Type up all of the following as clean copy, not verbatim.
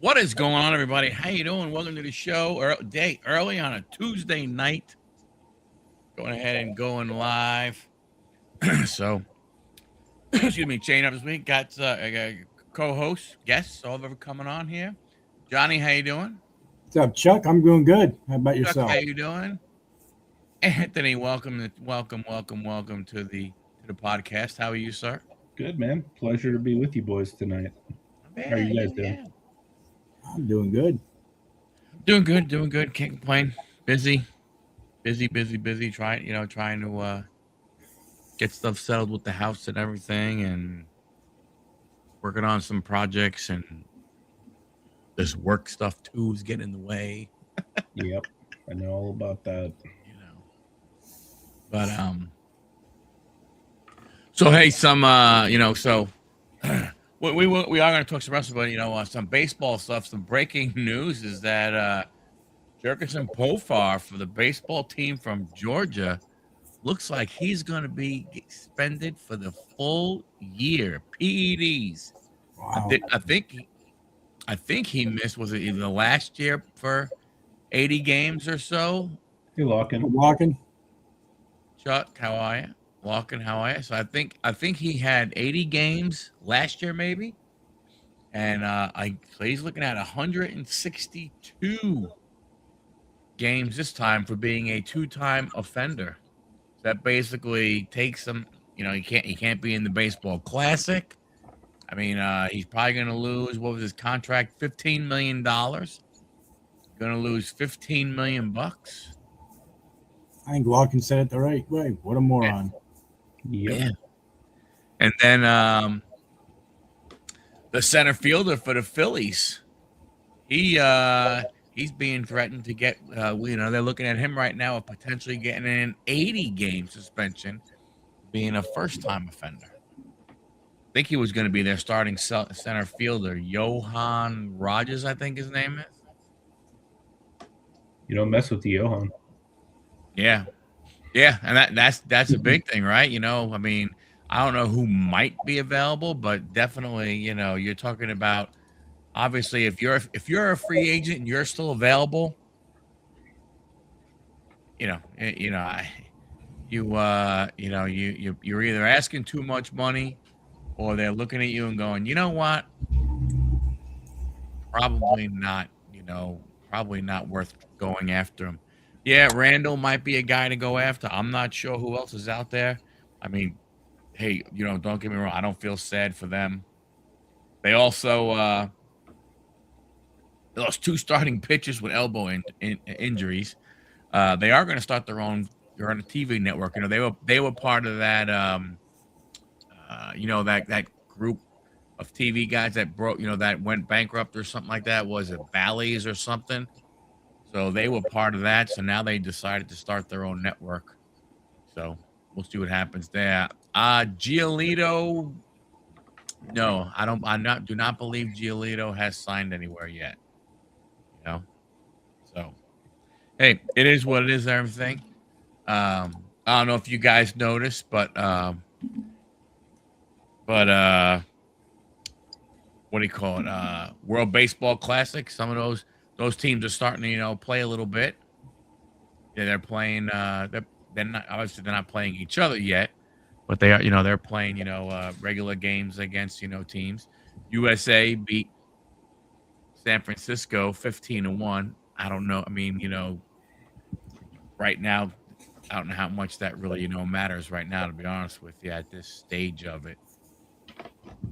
What is going on, everybody? How you doing? Welcome to the show. Day early on a Tuesday night. Going ahead and going live. So, excuse me, chain up this week. Got I got co-hosts, guests, all of them coming on here. Johnny, how you doing? What's up, Chuck? I'm doing good. How about Chuck, how yourself? you doing? Anthony, welcome to the podcast. How are you, sir? Good, man. Pleasure to be with you boys tonight. How are Yeah, you yeah, guys doing? yeah. I'm doing good. Doing good, doing good. Can't complain. Busy. Trying to get stuff settled with the house and everything, and working on some projects, and this work stuff too is getting in the way, Yep, I know all about that. you know. But so hey, some we are going to talk some wrestling, but some baseball stuff. Some breaking news is that Jerkerson Pofar for the baseball team from Georgia looks like he's going to be suspended for the full year. PEDs. I, Wow. thi- I think I think he missed, was it either last year for 80 games or so? Hey, Lockin. Walking. Chuck, how are you? Walking, how are you? So I think he had 80 games last year, maybe, and so he's looking at 162 games this time for being a two-time offender. That basically takes him. He can't be in the baseball classic. I mean, he's probably going to lose. What was his contract? $15 million. Going to lose 15 million bucks. I think Walking said it the right way. What a moron. Yep. Yeah. And then the center fielder for the Phillies, he's being threatened to get. They're looking at him right now of potentially getting an 80-game suspension, being a first-time offender. I think he was going to be their starting center fielder, Johan Rogers, I think his name is. You don't mess with the Johan. Yeah, yeah, and that's a big thing, right? I mean, I don't know who might be available, but definitely, you're talking about, obviously, if you're a free agent and you're still available, you know, eh, you know, I, you're either asking too much money, or they're looking at you and going, you know what, probably not, probably not worth going after him. Yeah, Randall might be a guy to go after. I'm not sure who else is out there. I mean, hey, don't get me wrong. I don't feel sad for them. They also lost two starting pitchers with elbow injuries. They are going to start their own. They're on a TV network. They were part of that. That group of TV guys that broke. That went bankrupt or something like that. Was it Bally's or something? So they were part of that. So now they decided to start their own network. So we'll see what happens there. Giolito. No, I don't. Do not believe Giolito has signed anywhere yet. You know. So hey, it is what it is. Everything. I don't know if you guys noticed, but what do you call it? World Baseball Classic. Some of those teams are starting to play a little bit. Yeah, they're playing. They're not, obviously they're not playing each other yet, but they are. They're playing. Regular games against teams. USA beat San Francisco 15-1. I don't know. I mean, right now, I don't know how much that really matters right now. To be honest with you, at this stage of it,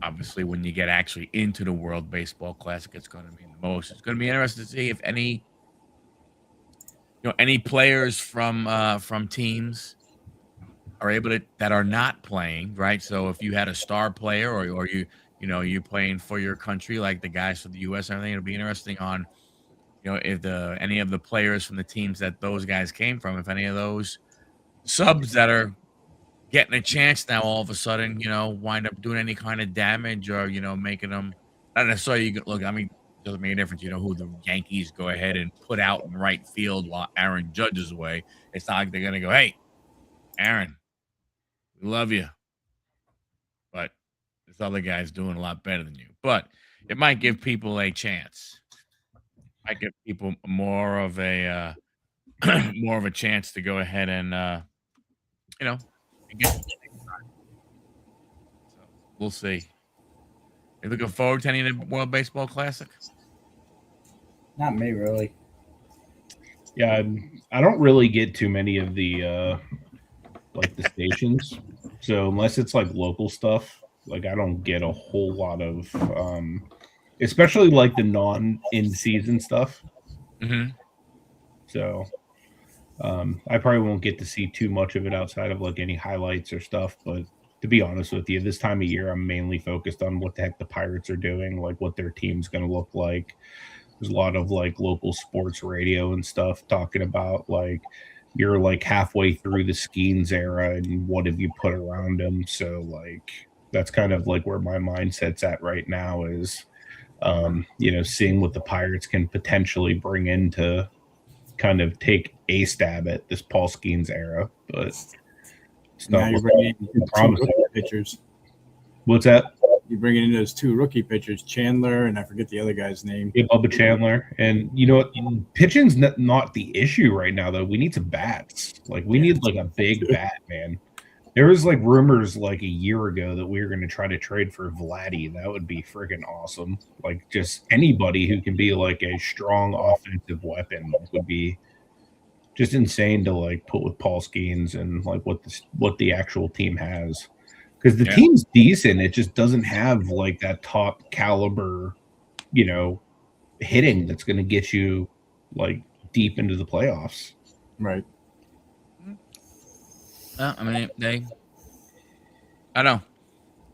obviously, when you get actually into the World Baseball Classic, it's going to mean the most. It's going to be interesting to see if any players from teams are able to that are not playing, right? So if you had a star player, or you playing for your country, like the guys for the U.S. and everything, it'll be interesting on if any of the players from the teams that those guys came from, if any of those subs that are getting a chance now all of a sudden, wind up doing any kind of damage, or making them not necessarily. You can look. I mean, it doesn't make a difference. Who the Yankees go ahead and put out in right field while Aaron Judge is away. It's not like they're gonna go, "Hey, Aaron, we love you," but this other guy's doing a lot better than you. But it might give people a chance. might give people more of a more of a chance to go ahead and you know and get. So we'll see. You looking forward to any of the World Baseball Classic? Not me, really. Yeah, I don't really get too many of the like the stations. So unless it's like local stuff, like I don't get a whole lot of especially like the non in season stuff. Mm-hmm. So I probably won't get to see too much of it outside of like any highlights or stuff. But to be honest with you, this time of year, I'm mainly focused on what the heck the Pirates are doing, like what their team's going to look like. There's a lot of like local sports radio and stuff talking about like you're like halfway through the Skeens era and what have you put around them. So like that's kind of like where my mindset's at right now is seeing what the Pirates can potentially bring in to kind of take a stab at this Paul Skeens era, but it's Now not you're bringing in two promising. rookie pitchers. What's that? You're bringing in those 2 rookie pitchers, Chandler, and I forget the other guy's name. Yeah, Bubba Chandler. And you know what? Pitching's not the issue right now, though. We need some bats. Like, we need like a big bat, man. There was like rumors like a year ago that we were going to try to trade for Vladdy. That would be freaking awesome. Like, just anybody who can be like a strong offensive weapon would be just insane to like put with Paul Skeens and like what the actual team has. Because the team's decent, it just doesn't have like that top caliber, hitting that's going to get you like deep into the playoffs. Right. I mean, I don't know.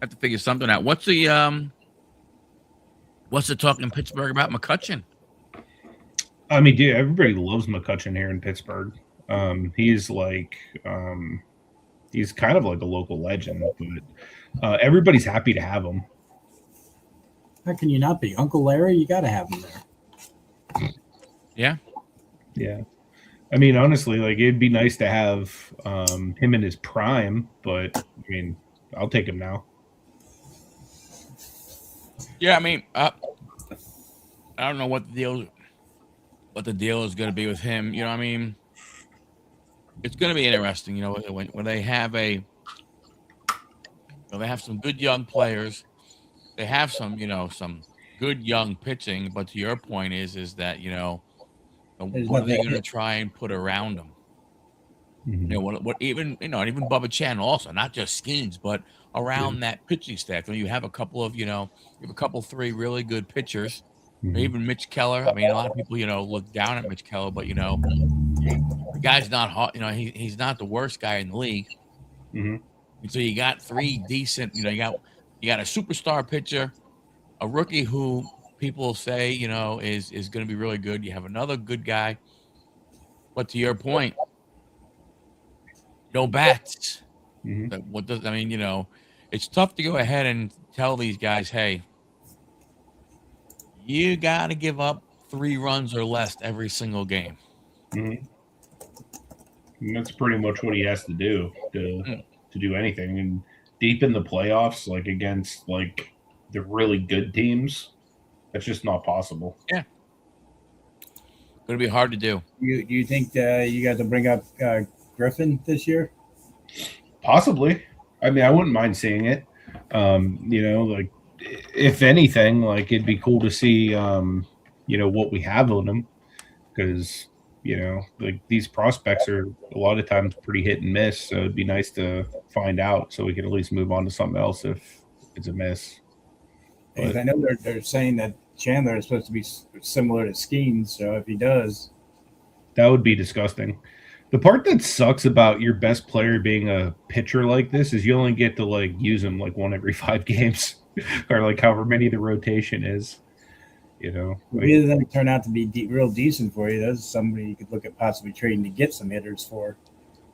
Have to figure something out. What's the talk in Pittsburgh about McCutchen? I mean, dude, everybody loves McCutchen here in Pittsburgh. He's like, he's kind of like a local legend, but everybody's happy to have him. How can you not be? Uncle Larry, you got to have him there. Yeah. Yeah. I mean, honestly, like it'd be nice to have him in his prime, but I mean, I'll take him now. Yeah, I mean, I don't know what the deal is going to be with him. You know, I mean, it's going to be interesting. You know, when they have they have some good young players, they have some good young pitching. But to your point is that what are they going to try and put around them? Mm-hmm. You know, what even even Bubba Chan also, not just Skeens, but around that pitching staff. You have a couple of three really good pitchers. Mm-hmm. Even Mitch Keller. I mean, a lot of people look down at Mitch Keller, but the guy's not hot. He's not the worst guy in the league. Mm-hmm. And so you got 3 decent. You got a superstar pitcher, a rookie who people say is going to be really good. You have another good guy, but to your point, no bats. Mm-hmm. What does I mean? It's tough to go ahead and tell these guys, hey, you got to give up 3 runs or less every single game. Mm-hmm. And that's pretty much what he has to do to do anything. And deep in the playoffs, like against like the really good teams, that's just not possible. Yeah, going to be hard to do. Do you think you got to bring up Griffin this year? Possibly. I mean, I wouldn't mind seeing it. Like if anything, like it'd be cool to see, what we have on them, because like these prospects are a lot of times pretty hit and miss. So it'd be nice to find out so we can at least move on to something else if it's a miss. But I know they're saying that Chandler is supposed to be similar to Skeens, so if he does, that would be disgusting. The part that sucks about your best player being a pitcher like this is you only get to like use him like 1 every 5 games or like however many the rotation is. Like, either them turn out to be real decent for you. That's somebody you could look at possibly trading to get some hitters for.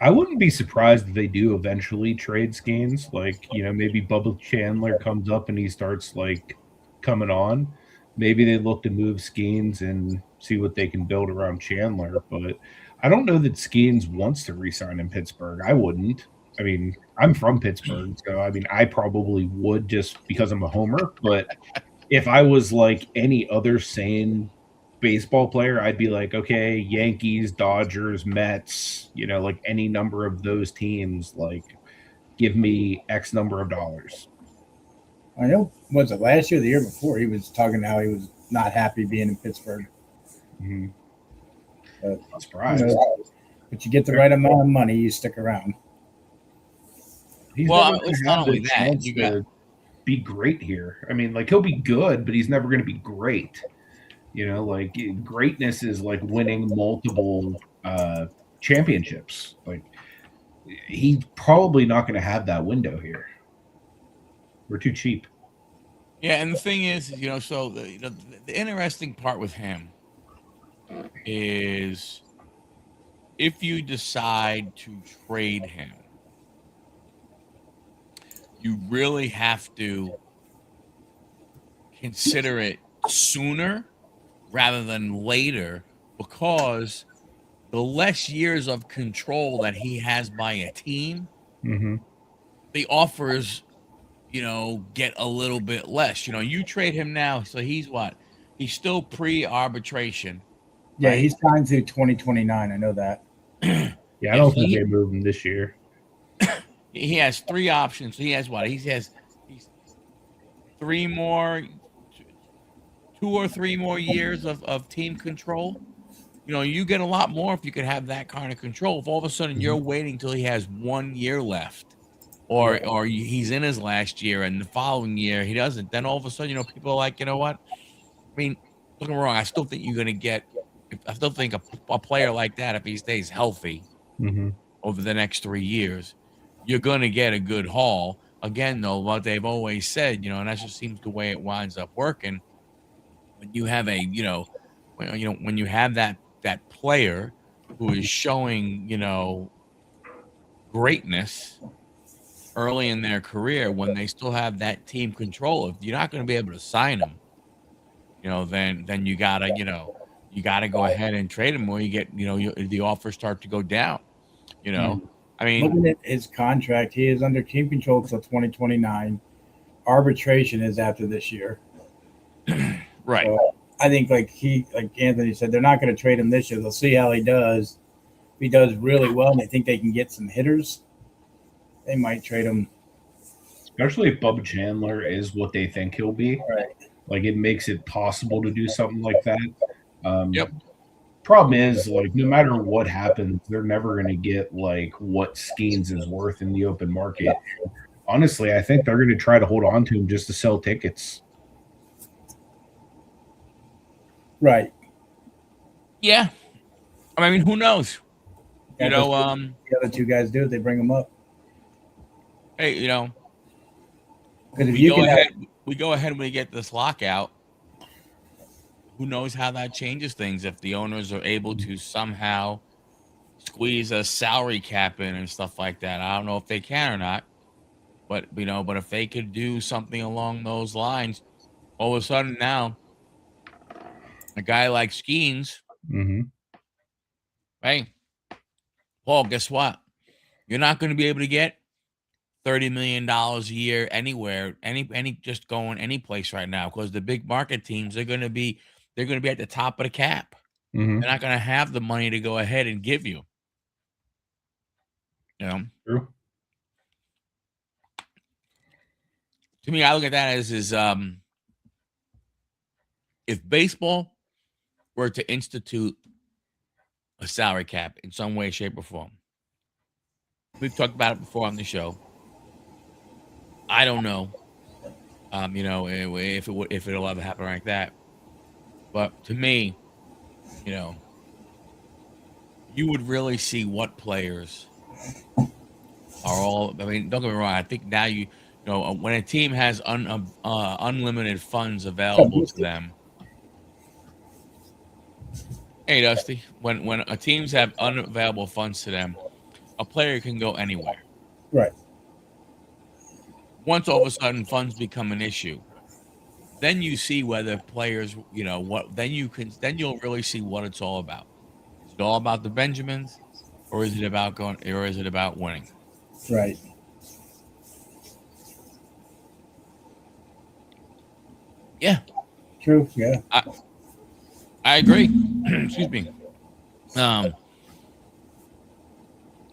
I wouldn't be surprised if they do eventually trade Skeens. Like, maybe Bubba Chandler comes up and he starts like coming on. Maybe they look to move Skeens and see what they can build around Chandler. But I don't know that Skeens wants to re-sign in Pittsburgh. I wouldn't. I mean, I'm from Pittsburgh, so I mean, I probably would just because I'm a homer. But if I was like any other sane baseball player, I'd be like, okay, Yankees, Dodgers, Mets, like any number of those teams, like give me X number of dollars. I know, was it last year or the year before? He was talking how he was not happy being in Pittsburgh. Mm-hmm. Not surprised. But you get the right amount of money, you stick around. He's never going to have the chance to be great here. I mean, like, he'll be good, but he's never going to be great. Like, greatness is like winning multiple championships. Like, he's probably not going to have that window here. We're too cheap. Yeah, and the thing is, so the interesting part with him is if you decide to trade him, you really have to consider it sooner rather than later, because the less years of control that he has by a team, the offers, get a little bit less. You trade him now, so he's what? He's still pre-arbitration. Yeah, right? He's signed through 2029. I know that. Yeah, I don't think they move him this year. He has 3 options. He has what? He's 3 more, 2 or 3 more years of team control. You get a lot more if you could have that kind of control. If all of a sudden you're waiting till he has 1 year left, or he's in his last year and the following year he doesn't, then all of a sudden, people are like, you know what? I mean, don't get me wrong. I still think you're going to get, I still think a player like that, if he stays healthy over the next 3 years, you're going to get a good haul. Again, though, what they've always said, and that just seems the way it winds up working. When you have when you have that player who is showing, greatness early in their career, when they still have that team control, if you're not going to be able to sign them, then you gotta, go ahead and trade him, or you get, the offers start to go down. I mean, looking at his contract, he is under team control until 2029. Arbitration is after this year. Right. So I think, like Anthony said, they're not going to trade him this year. They'll see how he does. If he does really well and they think they can get some hitters, they might trade him. Especially if Bubba Chandler is what they think he'll be. Right. Like, it makes it possible to do something like that. Yep. Problem is, like, no matter what happens, they're never going to get like what Skeens is worth in the open market. Honestly, I think they're going to try to hold on to him just to sell tickets. Right. Yeah. I mean, who knows? The other 2 guys do it. They bring them up. Hey, because if we go ahead and we get this lockout. Who knows how that changes things if the owners are able to somehow squeeze a salary cap in and stuff like that. I don't know if they can or not, but if they could do something along those lines, all of a sudden now, a guy like Skeens, hey, Paul, guess what? You're not going to be able to get $30 million a year anywhere, just going any place right now, because the big market teams are going to be. They're going to be at the top of the cap. They're not going to have the money to go ahead and give you. True. To me, I look at that as if baseball were to institute a salary cap in some way, shape, or form. We've talked about it before on the show. I don't know, if it'll ever happen like that. But to me, you would really see what players are all. I mean, don't get me wrong. I think now when a team has unlimited funds available to them. Hey, Dusty, when a teams have unavailable funds to them, a player can go anywhere. Right. Once all of a sudden funds become an issue, then you see whether players, then you'll really see what it's all about. Is it all about the Benjamins, or is it about winning? Right. Yeah. True. Yeah. I agree. Excuse me. Um,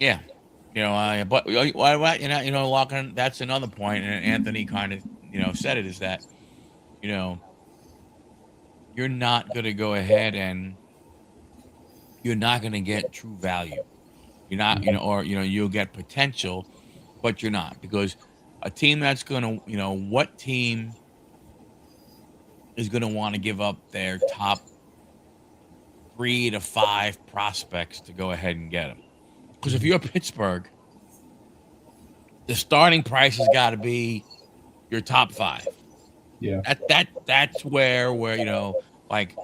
yeah, but Lachlan, that's another point, and Anthony kind of, said it, is that, you know, you're not going to go ahead and you're not going to get true value. You're not, or, you'll get potential, but you're not, because a team that's going to, what team is going to want to give up their top 3 to 5 prospects to go ahead and get them? Because if you're Pittsburgh, the starting price has got to be your top 5. Yeah. That's where like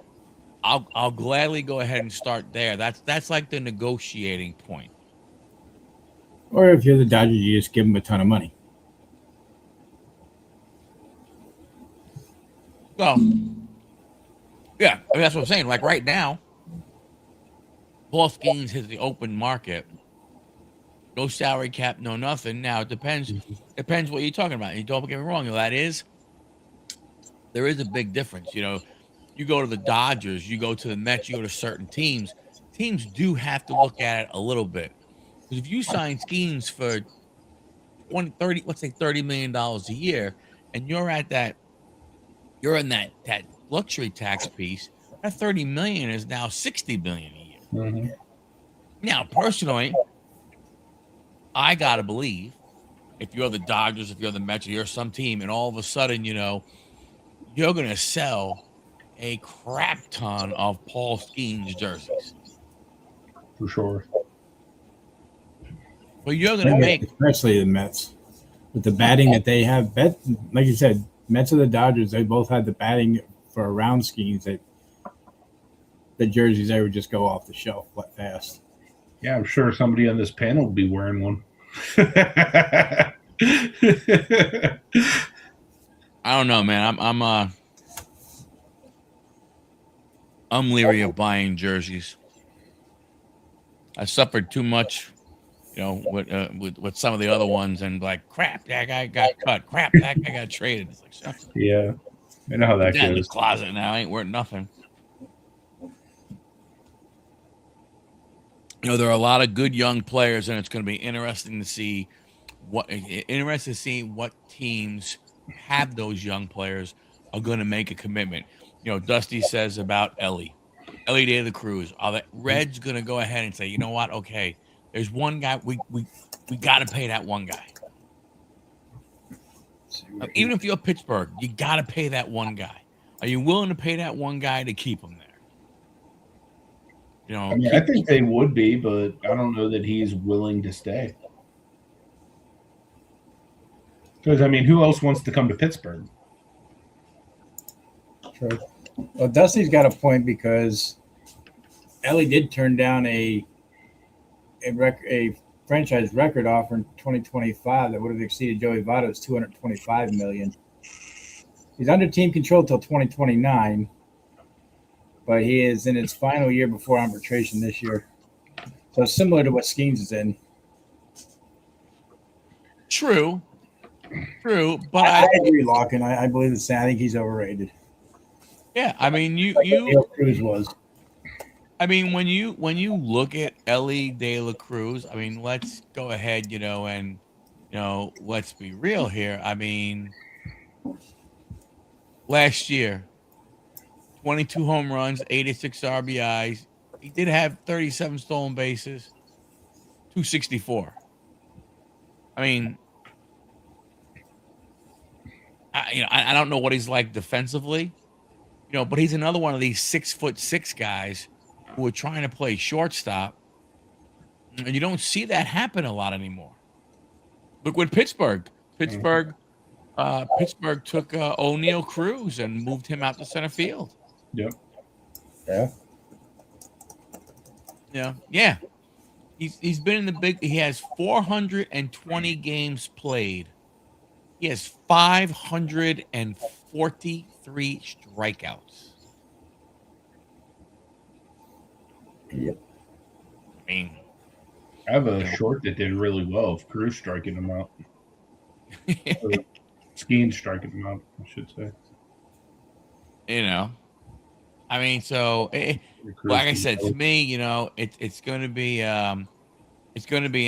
I'll gladly go ahead and start there. That's like the negotiating point. Or if you're the Dodgers, you just give them a ton of money. Well, yeah, I mean, that's what I'm saying. Like right now, Paul Skeens hits the open market. No salary cap, no nothing. Now it depends what you're talking about. You don't get me wrong, there is a big difference. You go to the Dodgers, you go to the Mets, you go to certain teams. Teams do have to look at it a little bit. Because if you sign Skeens for 20, 30, let's say $30 million a year, and you're in that luxury tax piece, that 30 million is now 60 million a year. Mm-hmm. Now, personally, I gotta believe, if you're the Dodgers, if you're the Mets, or you're some team, and all of a sudden, you're gonna sell a crap ton of Paul Skeens jerseys. For sure. But you're gonna make, especially the Mets, with the batting that they have. Like you said, Mets and the Dodgers, they both had the batting for around schemes that the jerseys, they would just go off the shelf fast. Yeah, I'm sure somebody on this panel will be wearing one. I don't know, man. I'm leery of buying jerseys. I suffered too much, with some of the other ones, and like, crap, that guy got cut. Crap, that guy got traded. It's like, yeah, I know how that goes. In the closet now, ain't worth nothing. There are a lot of good young players, and it's going to be interesting to see what teams have those young players are going to make a commitment. Dusty says about Ellie De La Cruz. Are the Reds going to go ahead and say, you know what? Okay, there's one guy we got to pay that one guy. Even if you're Pittsburgh, you got to pay that one guy. Are you willing to pay that one guy to keep him there? I think they would be, but I don't know that he's willing to stay. Because, who else wants to come to Pittsburgh? True. Well, Dusty's got a point, because Ellie did turn down a franchise record offer in 2025 that would have exceeded Joey Votto's $225 million. He's under team control till 2029, but he is in his final year before arbitration this year. So similar to what Skeens is in. True, but I agree, Larkin. I believe the same. I think he's overrated. Yeah, Cruz was. When you look at Ellie De La Cruz, let's go ahead, and let's be real here. Last year, 22 home runs, 86 RBIs. He did have 37 stolen bases, 264. I don't know what he's like defensively, but he's another one of these 6'6" guys who are trying to play shortstop, and you don't see that happen a lot anymore. Look with Pittsburgh. Pittsburgh took O'Neal Cruz and moved him out to center field. Yep. Yeah. He's been in the big. He has 420 games played. He has 543 strikeouts. Yep. I have a short that did really well of Cruz striking him out. Skeens striking him out, I should say. I mean, so like I said, to me, it's going to be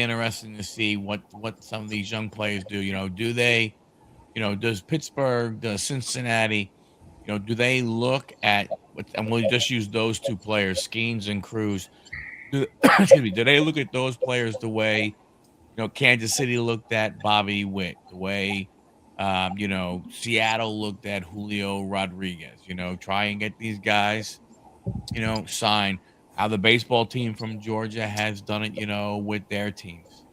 interesting to see what some of these young players do. Do they, does Pittsburgh, does Cincinnati, do they look at and we'll just use those two players, Skeens and Cruz. Excuse me, do they look at those players the way, Kansas City looked at Bobby Witt, the way, Seattle looked at Julio Rodriguez, try and get these guys, signed, how the baseball team from Georgia has done it, with their teams.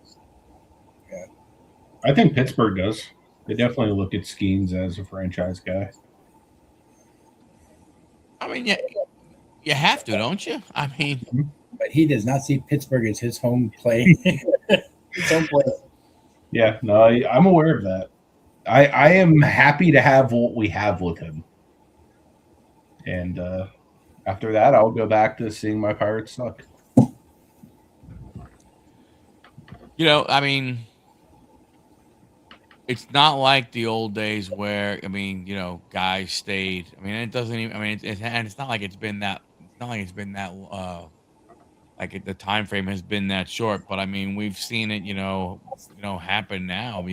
I think Pittsburgh does. They definitely look at Skeens as a franchise guy. I mean, yeah, you have to, don't you? I mean, but he does not see Pittsburgh as his home play. His home place. Yeah, no, I'm aware of that. I am happy to have what we have with him. And after that, I'll go back to seeing my Pirates suck. I mean, it's not like the old days where, I mean, guys stayed. I mean, it doesn't even, I mean, and it's not like it's been that, like the time frame has been that short, but I mean, we've seen it, happen now,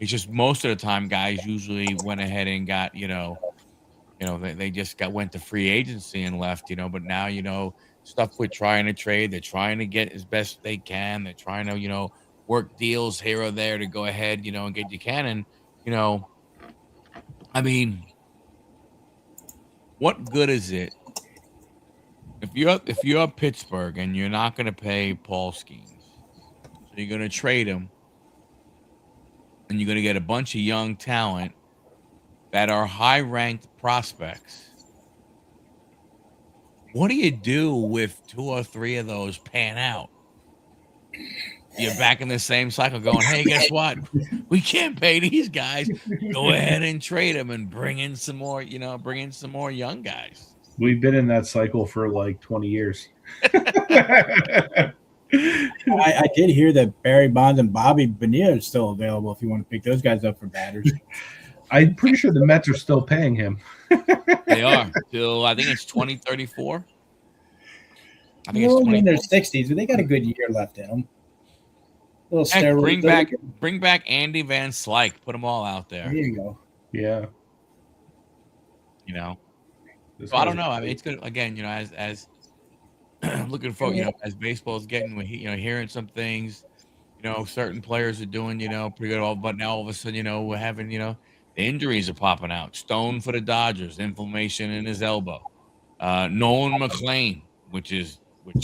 it's just most of the time guys usually went ahead and got, they just went to free agency and left, but now, stuff with trying to trade, they're trying to get as best they can. They're trying to, work deals here or there to go ahead, and get you can. And, I mean, what good is it if you're Pittsburgh and you're not going to pay Paul Skeens, so you're going to trade him, and you're going to get a bunch of young talent that are high-ranked prospects. What do you do with 2 or 3 of those pan out? You're back in the same cycle going, hey, guess what? We can't pay these guys. Go ahead and trade them and bring in some more, young guys. We've been in that cycle for like 20 years. I did hear that Barry Bonds and Bobby Bonilla are still available if you want to pick those guys up for batters. I'm pretty sure the Mets are still paying him. They are till I think it's 2034. I think it's in their 60s, but they got a good year left in them. Heck, bring back Andy Van Slyke. Put them all out there. There you go. Yeah. So I don't know. I mean, it's good again. As looking for as baseball's getting, hearing some things. Certain players are doing pretty good. But now all of a sudden, we're having the injuries are popping out. Stone for the Dodgers, inflammation in his elbow. Nolan McLean, which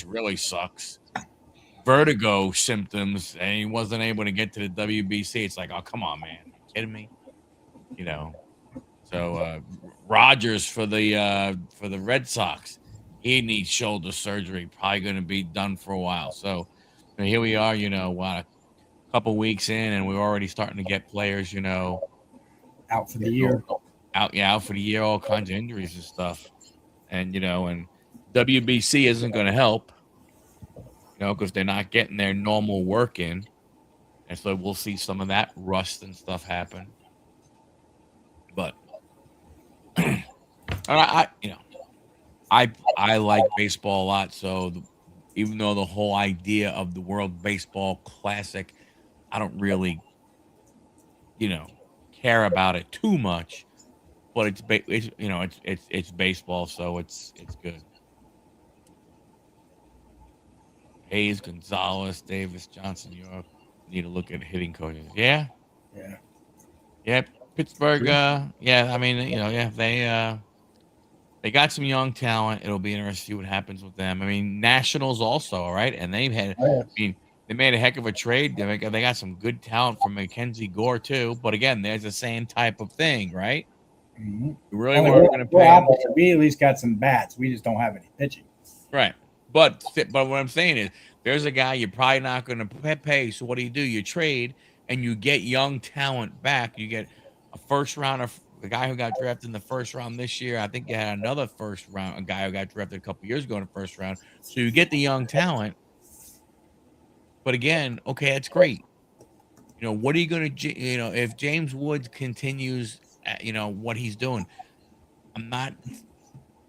really sucks. Vertigo symptoms, and he wasn't able to get to the WBC. It's like, oh, come on, man. Are you kidding me? So Rogers for the Red Sox, he needs shoulder surgery, probably going to be done for a while. So here we are, a couple weeks in, and we're already starting to get players, out for the year. Out for the year, all kinds of injuries and stuff. And and WBC isn't going to help. Because they're not getting their normal work in. And so we'll see some of that rust and stuff happen. But I like baseball a lot. So even though the whole idea of the World Baseball Classic, I don't really, care about it too much. But it's baseball, so it's good. Hayes, Gonzalez, Davis, Johnson, York. Need to look at hitting coaches. Yeah. Pittsburgh. I mean, they got some young talent. It'll be interesting to see what happens with them. I mean, Nationals also, right? And they've had. I mean, they made a heck of a trade. They got some good talent from Mackenzie Gore too. But again, there's the same type of thing, right? Mm-hmm. We really weren't going to pay. We at least got some bats. We just don't have any pitching. Right. But what I'm saying is, there's a guy you're probably not going to pay. So what do? You trade and you get young talent back. You get a first rounder, the guy who got drafted in the first round this year. I think you had another first round, a guy who got drafted a couple years ago in the first round. So you get the young talent. But again, okay, that's great. What are you going to, if James Woods continues, what he's doing, I'm not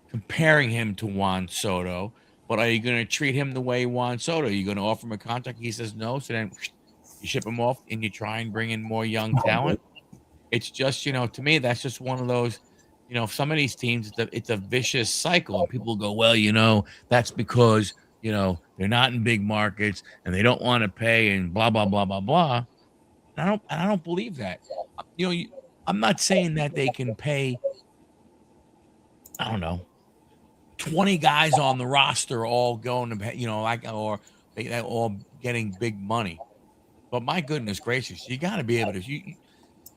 comparing him to Juan Soto, but are you going to treat him the way Juan Soto? Are you going to offer him a contract? He says no, so then you ship him off and you try and bring in more young talent. It's just, to me, that's just one of those, some of these teams, it's a vicious cycle. And people go, well, that's because, they're not in big markets and they don't want to pay and blah, blah, blah, blah, blah. I don't believe that. I'm not saying that they can pay, I don't know, 20 guys on the roster all going to pay, or they all getting big money. But my goodness gracious, you got to be able to,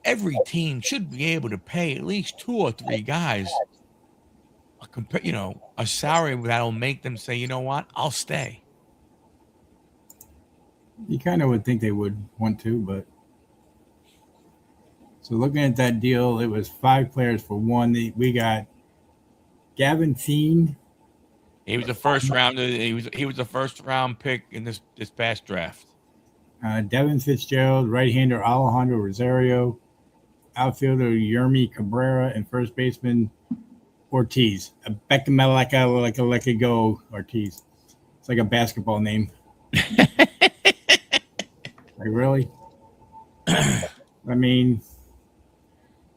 every team should be able to pay at least 2 or 3 guys a salary that'll make them say, you know what, I'll stay. You kind of would think they would want to, but so looking at that deal, it was 5 players for one. We got Gavin Thien. He was the first round. He was the first round pick in this past draft. Devin Fitzgerald, right-hander Alejandro Rosario, outfielder Yermi Cabrera, and first baseman Ortiz. Like a go Ortiz. It's like a basketball name. Like, really? I mean,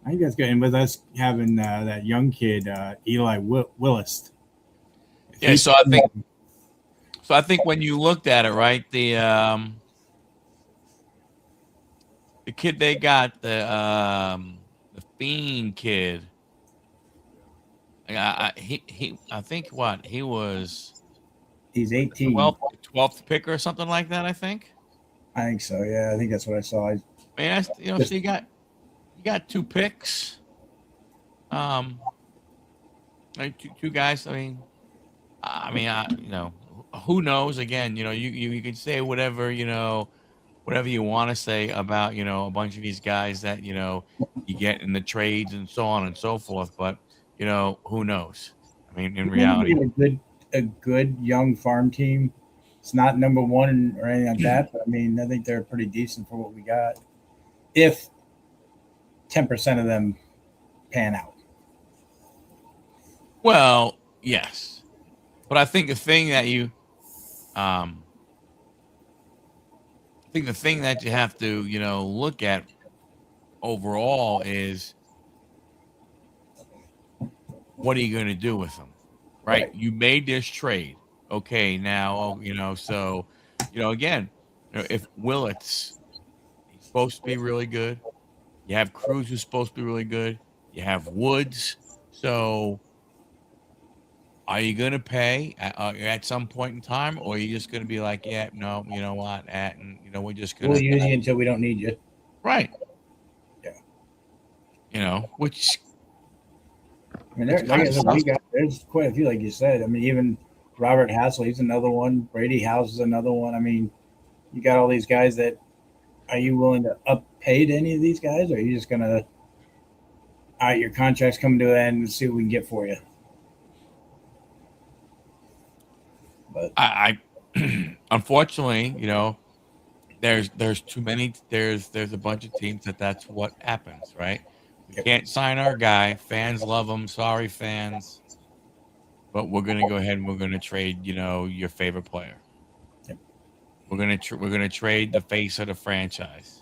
I think that's good. And with us having that young kid, Eli Willis. Yeah, so I think when you looked at it, right, the kid they got, the Fiend kid, I think what he was. He's 18. 12th pick or something like that. I think so. Yeah, I think that's what I saw. I mean, so you got 2 picks. Like two guys. Who knows? Again, you can say whatever you want to say about a bunch of these guys that you get in the trades and so on and so forth. But who knows? I mean, in reality, a good young farm team. It's not number 1 or anything like that, but I mean, I think they're pretty decent for what we got. If 10% of them pan out. Well, yes, but I think the thing that you have to look at overall is what are you going to do with them, right? You made this trade, okay? Now, so again, if Willits, he's supposed to be really good. You have Cruz, who's supposed to be really good. You have Woods, so. Are you going to pay at some point in time, or are you just going to be like, yeah, no, you know what, we're just going to. We'll use you until we don't need you. Right. Yeah. Which. I mean, there's quite a few, like you said. I mean, even Robert Hassel, he's another one. Brady House is another one. I mean, you got all these guys that. Are you willing to up pay to any of these guys, or are you just going to. All right, your contract's coming to an end and see what we can get for you? But I unfortunately, there's too many. There's a bunch of teams that's what happens, right? We can't sign our guy. Fans love him. Sorry, fans, but we're gonna go ahead and we're gonna trade. Your favorite player. Yep. We're gonna trade the face of the franchise.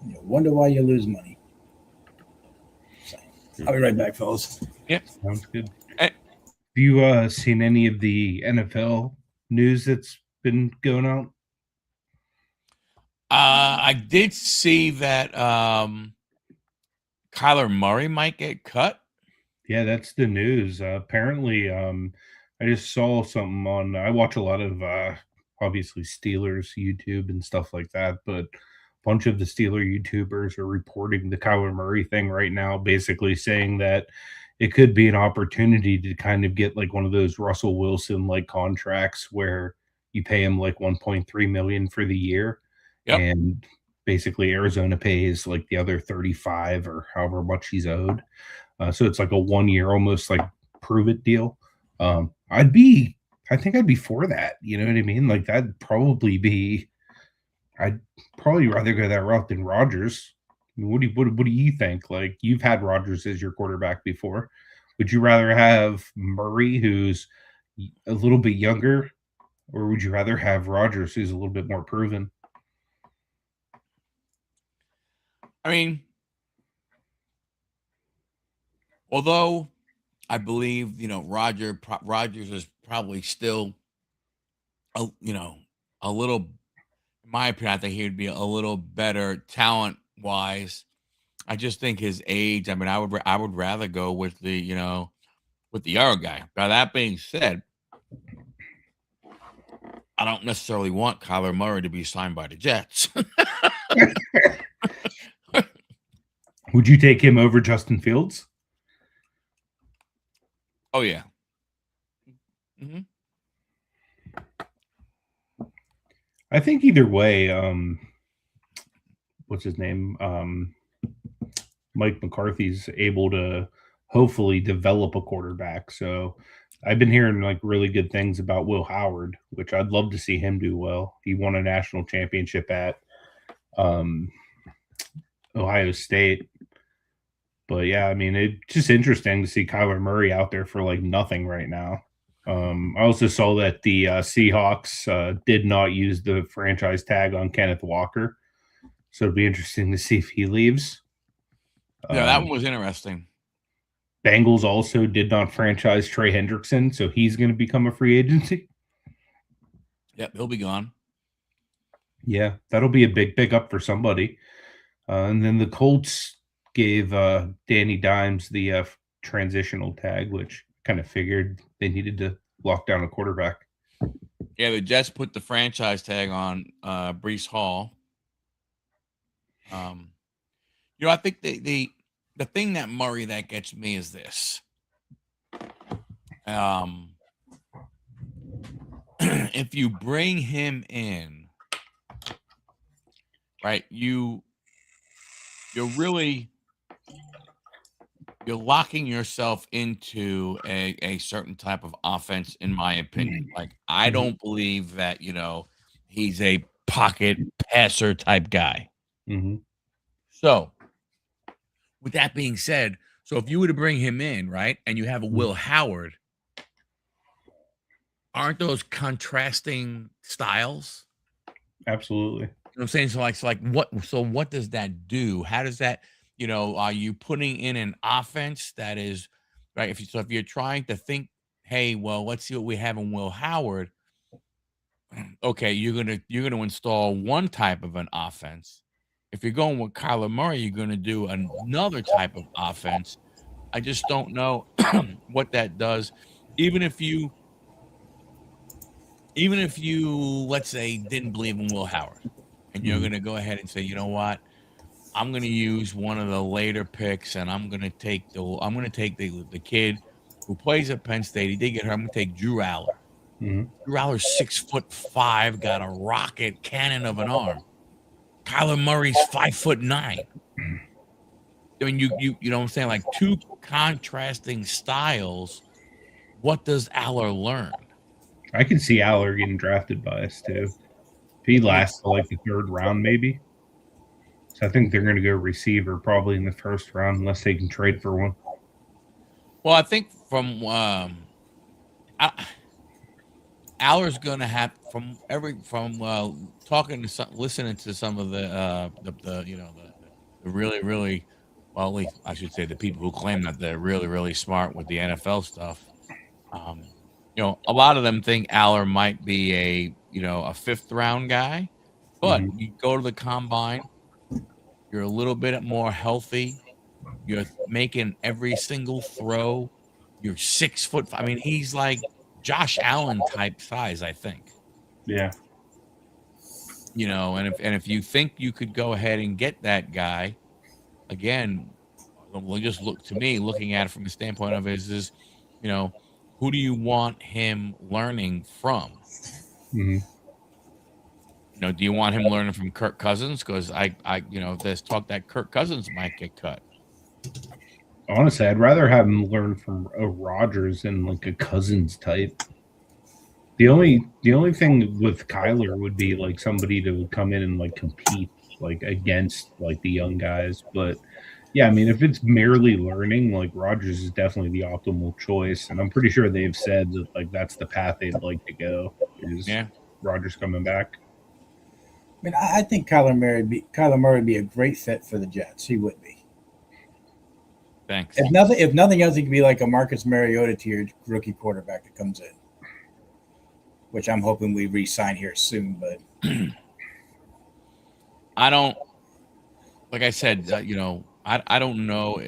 You wonder why you lose money. So, I'll be right back, fellas. Yep, sounds good. Have you seen any of the NFL news that's been going out? I did see that Kyler Murray might get cut. Yeah, that's the news. Apparently, I just saw something on. I watch a lot of obviously Steelers YouTube and stuff like that, but a bunch of the Steeler YouTubers are reporting the Kyler Murray thing right now, basically saying that it could be an opportunity to kind of get like one of those Russell Wilson like contracts where you pay him like 1.3 million for the year. Yep. And basically Arizona pays like the other 35 or however much he's owed. So it's like a 1 year, almost like prove it deal. I think I'd be for that. You know what I mean? Like I'd probably rather go that route than Rodgers. What do you think? Like you've had Rodgers as your quarterback before. Would you rather have Murray, who's a little bit younger, or would you rather have Rodgers, who's a little bit more proven? I mean, although I believe Rodgers is probably still a little. In my opinion, I think he would be a little better talent wise. I just think his age. I mean, I would rather go with with the younger guy. Now that being said, I don't necessarily want Kyler Murray to be signed by the Jets. Would you take him over Justin Fields? Oh yeah. Mm-hmm. I think either way, what's his name? Mike McCarthy's able to hopefully develop a quarterback. So I've been hearing like really good things about Will Howard, which I'd love to see him do well. He won a national championship at Ohio State. But yeah, I mean, it's just interesting to see Kyler Murray out there for like nothing right now. I also saw that the Seahawks did not use the franchise tag on Kenneth Walker. So it'll be interesting to see if he leaves. Yeah, that one was interesting. Bengals also did not franchise Trey Hendrickson, so he's going to become a free agency. Yep, he'll be gone. Yeah, that'll be a big pickup for somebody. And then the Colts gave Danny Dimes the transitional tag, which kind of figured they needed to lock down a quarterback. Yeah, the Jets put the franchise tag on Breece Hall. I think the thing that Murray that gets me is this. If you bring him in, right, you're locking yourself into a certain type of offense, in my opinion. Like, I don't believe that, he's a pocket passer type guy. Mm-hmm. So, with that being said, so if you were to bring him in, right, and you have a Will Howard, aren't those contrasting styles? Absolutely. You know what I'm saying? So what does that do? How does that, are you putting in an offense that is right? If you're trying to think, hey, well, let's see what we have in Will Howard. Okay, you're gonna install one type of an offense. If you're going with Kyler Murray, you're gonna do another type of offense. I just don't know what that does. Even if you let's say didn't believe in Will Howard, and you're gonna go ahead and say, you know what, I'm gonna use one of the later picks, and I'm gonna take the kid who plays at Penn State. He did get hurt. I'm gonna take Drew Aller. Mm-hmm. Drew Aller's 6'5", got a rocket cannon of an arm. Kyler Murray's 5'9". I mean, you know what I'm saying? Like, two contrasting styles. What does Aller learn? I can see Aller getting drafted by us too. If he lasts to like the third round, maybe. So I think they're going to go receiver probably in the first round, unless they can trade for one. Well, I think from Aller's going to have talking to listening to some of the really, really, well, at least I should say the people who claim that they're really, really smart with the NFL stuff. A lot of them think Aller might be a fifth round guy, but you go to the combine, you're a little bit more healthy. You're making every single throw. You're 6 foot. I mean, he's like Josh Allen type size, I think. Yeah. And if you think you could go ahead and get that guy, again, we'll just looking at it from the standpoint of is who do you want him learning from? Mm-hmm. Do you want him learning from Kirk Cousins? Because there's talk that Kirk Cousins might get cut. Honestly, I'd rather have him learn from a Rodgers than like a Cousins type. The only thing with Kyler would be like somebody to come in and like compete like against like the young guys. But Yeah, I mean, if it's merely learning, like Rodgers is definitely the optimal choice, and I'm pretty sure they've said that like that's the path they'd like to go is Yeah, Rodgers coming back. I mean, I think Kyler Murray would be a great fit for the Jets. He would be. thanks. If nothing else, he could be like a Marcus Mariota tiered rookie quarterback that comes in, which I'm hoping we re-sign here soon. But I don't, like I said, I don't know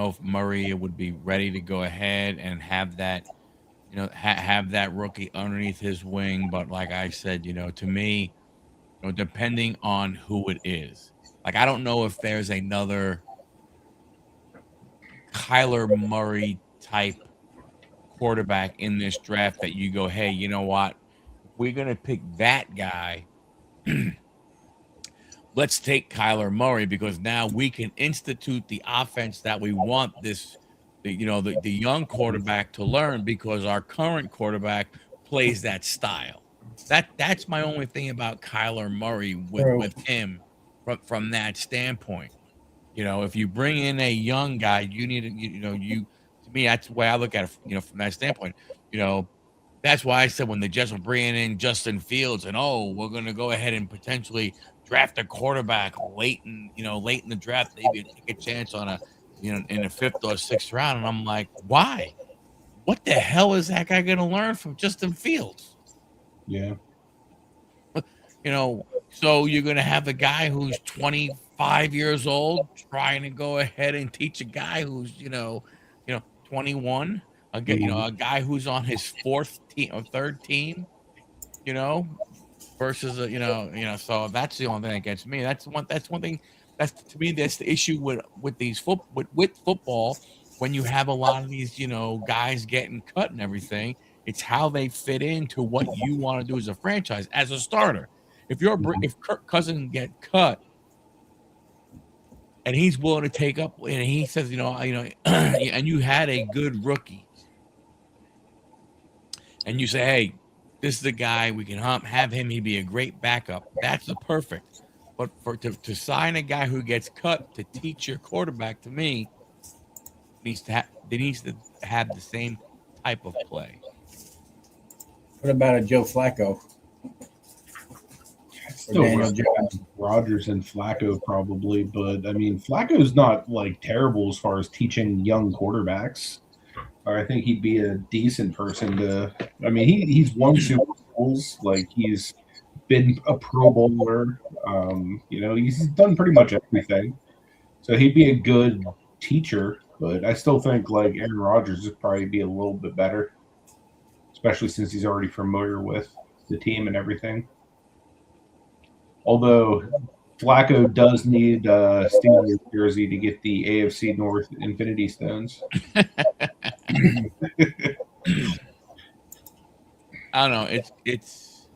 if Murray would be ready to go ahead and have that, have that rookie underneath his wing. But like I said, to me, depending on who it is, like I don't know if there's another Kyler Murray type quarterback in this draft that you go, hey, you know what? If we're gonna pick that guy, let's take Kyler Murray because now we can institute the offense that we want the young quarterback to learn because our current quarterback plays that style. That's my only thing about Kyler Murray with him from that standpoint. If you bring in a young guy, you need to, to me, that's the way I look at it, from that standpoint. You know, that's why I said when the Jets were bringing in Justin Fields and we're going to go ahead and potentially draft a quarterback late in the draft, maybe take a chance on in the fifth or sixth round. And I'm like, why? What the hell is that guy going to learn from Justin Fields? Yeah. So you're going to have a guy who's 25 years old trying to go ahead and teach a guy who's, 21, a guy who's on his fourth team or third team, versus so that's the only thing that gets me. That's one thing that's to me that's the issue with these with football when you have a lot of these guys getting cut and everything. It's how they fit into what you want to do as a franchise as a starter. If Kirk Cousins get cut and he's willing to take up and he says and you had a good rookie and you say, hey, this is the guy we can have him. He'd be a great backup. That's the perfect. But to sign a guy who gets cut to teach your quarterback, to me, needs to have the same type of play. what about a Joe Flacco? Still Rodgers and Flacco probably, but I mean Flacco's not like terrible as far as teaching young quarterbacks. Or I think he'd be a decent person to. I mean, he's won Super Bowls. Like he's been a Pro Bowler. He's done pretty much everything. So he'd be a good teacher. But I still think like Aaron Rodgers would probably be a little bit better, especially since he's already familiar with the team and everything. Although Flacco does need a Steelers jersey to get the AFC North Infinity Stones. I don't know. It's it's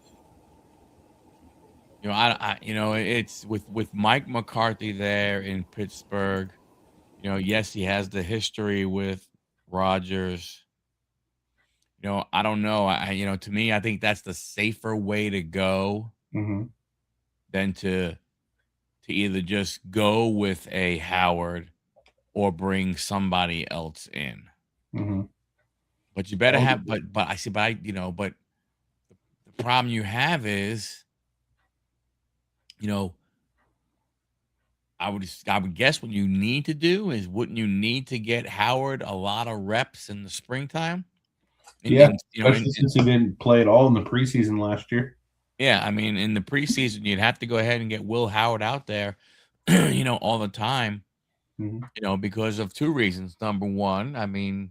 with Mike McCarthy there in Pittsburgh. Yes, he has the history with Rodgers. I don't know. To me, I think that's the safer way to go than to either just go with a Howard or bring somebody else in. But you better have, but the problem you have is, I would guess what you need to do is, wouldn't you need to get Howard a lot of reps in the springtime? Especially since he didn't play at all in the preseason last year. Yeah, I mean, in the preseason, you'd have to go ahead and get Will Howard out there, all the time, because of two reasons. Number one, I mean,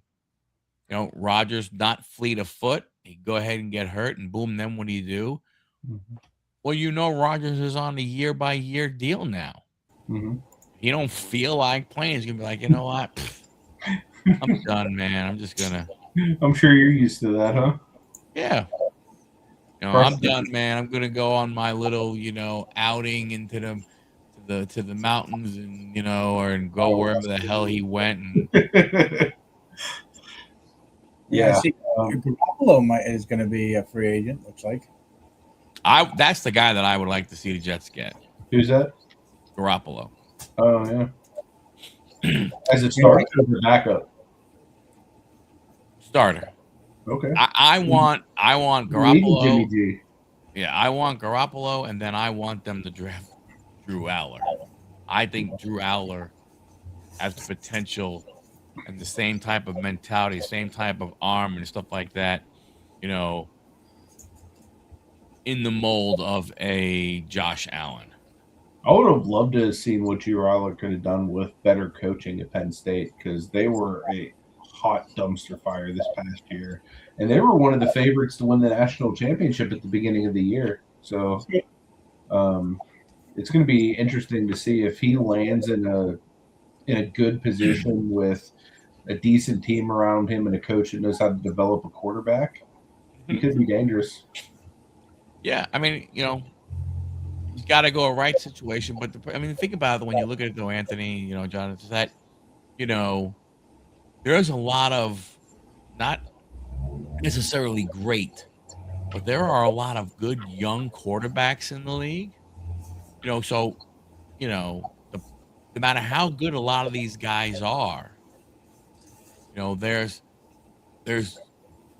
Rodgers not fleet of foot. He'd go ahead and get hurt, and boom, then what do you do? Well, Rodgers is on a year-by-year deal now. He don't feel like playing. He's going to be like, you know what? I'm done, man. I'm just going to. I'm sure you're used to that, huh? Yeah. I'm done, man. I'm gonna go on my little, outing into the mountains and and go wherever the hell he went. And Yeah, see, Garoppolo is going to be a free agent. Looks like. That's the guy that I would like to see the Jets get. Who's that? Garoppolo. Oh yeah. As a starter or the backup? Starter. Okay. I want Maybe Jimmy Garoppolo. G. Yeah, I want Garoppolo, and then I want them to draft Drew Aller. I think Drew Aller has the potential and the same type of mentality, same type of arm and stuff like that, you know, in the mold of a Josh Allen. I would have loved to have seen what Drew Aller could have done with better coaching at Penn State because they were a hot dumpster fire this past year. And they were one of the favorites to win the national championship at the beginning of the year. So it's going to be interesting to see if he lands in a good position with a decent team around him and a coach that knows how to develop a quarterback. He could be dangerous. Yeah, I mean, he's got to go a right situation. But think about it when you look at it, though, Anthony. John, it's that there's a lot of not necessarily great, but there are a lot of good young quarterbacks in the league. So no matter how good a lot of these guys are, there's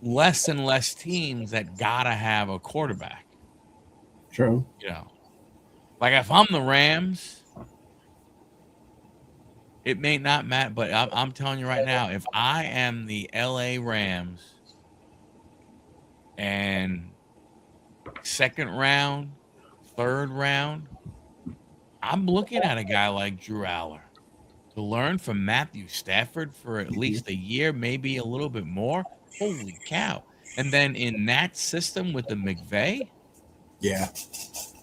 less and less teams that gotta have a quarterback. True. Like if I'm the Rams, it may not matter, but I'm telling you right now, if I am the LA Rams and second round, third round, I'm looking at a guy like Drew Aller to learn from Matthew Stafford for at least a year, maybe a little bit more. Holy cow. And then in that system with the McVay, Yeah. that's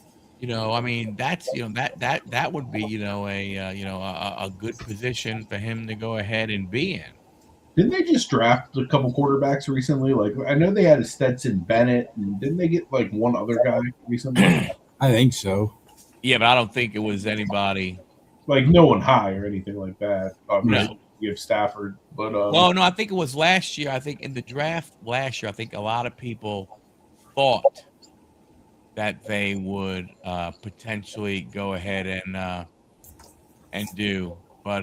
that would be a good position for him to go ahead and be in. Didn't they just draft a couple quarterbacks recently? Like I know they had a Stetson Bennett, and didn't they get like one other guy recently? I think so. Yeah, but I don't think it was anybody. Like no one high or anything like that. No. You have Stafford, but well, no, I think it was last year. I think in the draft last year, I think a lot of people thought that they would potentially go ahead and do, but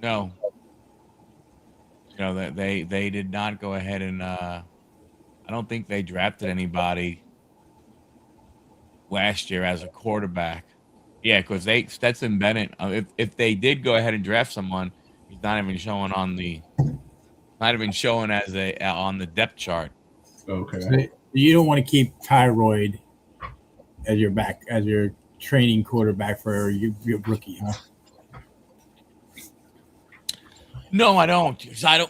no, that they did not go ahead and I don't think they drafted anybody last year as a quarterback. Yeah, because Stetson Bennett. If they did go ahead and draft someone, he's not even showing on the depth chart. Okay. So you don't want to keep Thyroid as your training quarterback for your rookie, huh? No, I don't.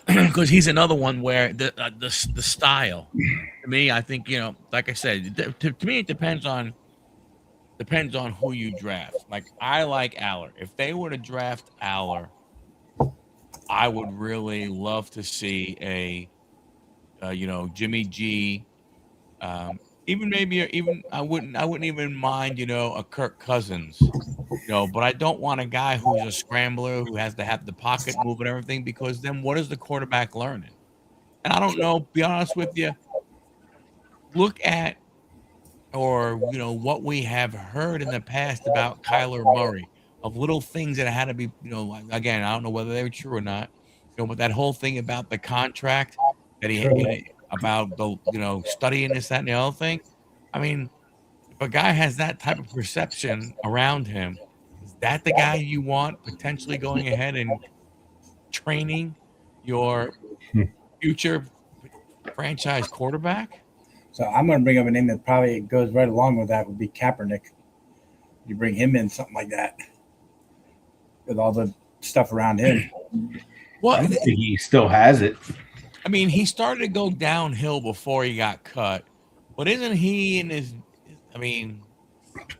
Because he's another one where the style. To me, I think like I said, to me it depends on who you draft. Like I like Aller. If they were to draft Aller, I would really love to see a Jimmy G. Even I wouldn't even mind a Kirk Cousins. But I don't want a guy who's a scrambler who has to have the pocket move and everything, because then what is the quarterback learning? And I don't know, be honest with you. Look at what we have heard in the past about Kyler Murray, of little things that had to be, again, I don't know whether they were true or not, but that whole thing about the contract that he had, about the, studying this, that, and the other thing. I mean, if a guy has that type of perception around him, is that the guy you want potentially going ahead and training your future franchise quarterback? So I'm going to bring up a name that probably goes right along with that, would be Kaepernick. You bring him in, something like that, with all the stuff around him. Well, he still has it. I mean, he started to go downhill before he got cut, but isn't he in his? I mean,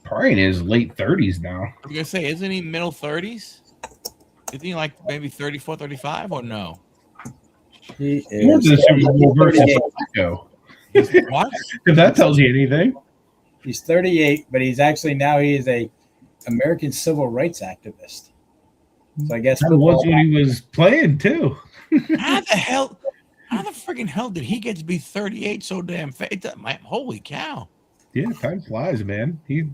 probably in his late 30s now. I was gonna say, isn't he middle 30s? Isn't he like maybe 34, 35, or no? He is. What? If that tells you anything. He's 38, but he is a American civil rights activist. So I guess that was when he was playing too. How the freaking hell did he get to be 38 so damn fast? Holy cow! Yeah, time flies, man. He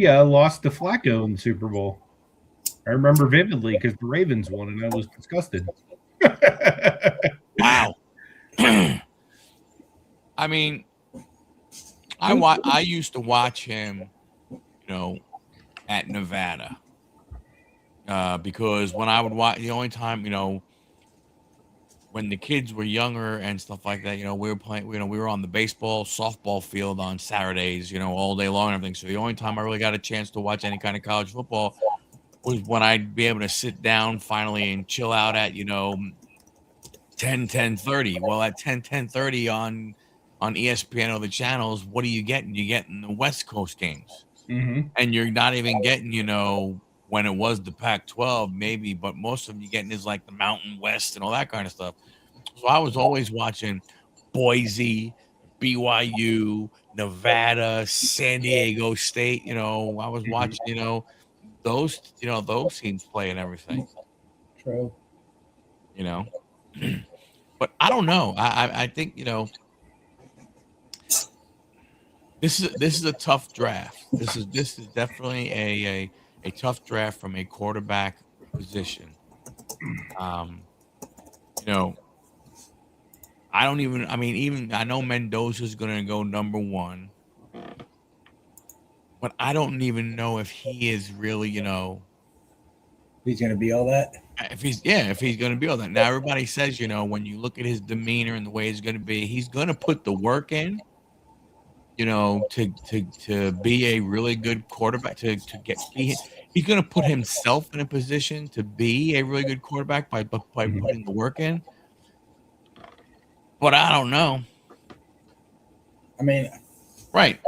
lost to Flacco in the Super Bowl. I remember vividly because the Ravens won, and I was disgusted. Wow. I mean, I used to watch him, at Nevada, because when I would watch, the only time, when the kids were younger and stuff like that, we were playing, we were on the baseball, softball field on Saturdays, all day long and everything. So the only time I really got a chance to watch any kind of college football was when I'd be able to sit down finally and chill out at, 10:30. Well, at 10:30 on ESPN or the channels, what are you getting? You're getting the West Coast games. Mm-hmm. And you're not even getting, when it was the Pac-12, maybe, but most of them you're getting is like the Mountain West and all that kind of stuff. So I was always watching Boise, BYU, Nevada, San Diego State. I was watching, those teams play and everything. True. But I don't know. I think this is a tough draft. This is definitely a tough draft from a quarterback position. I don't even. I mean, even I know Mendoza's going to go number 1, but I don't even know if he is really, He's going to be all that. if he's going to be all that. Now everybody says, when you look at his demeanor and the way he's going to be, he's going to put the work in. To be a really good quarterback, he's going to put himself in a position to be a really good quarterback by putting the work in. But I don't know. I mean, right.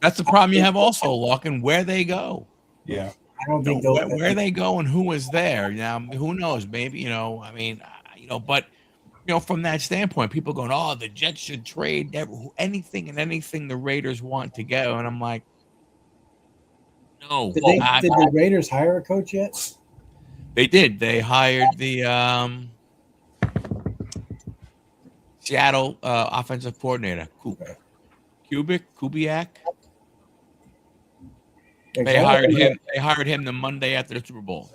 That's the problem you have also, Larkin, where they go. Yeah. I don't think where they go and who is there. Now, who knows? Maybe, but from that standpoint, people going, oh, the Jets should trade anything the Raiders want to go. And I'm like, no. Did the Raiders hire a coach yet? They did. They hired the Seattle offensive coordinator, Kubiak. They hired him. They hired him the Monday after the Super Bowl.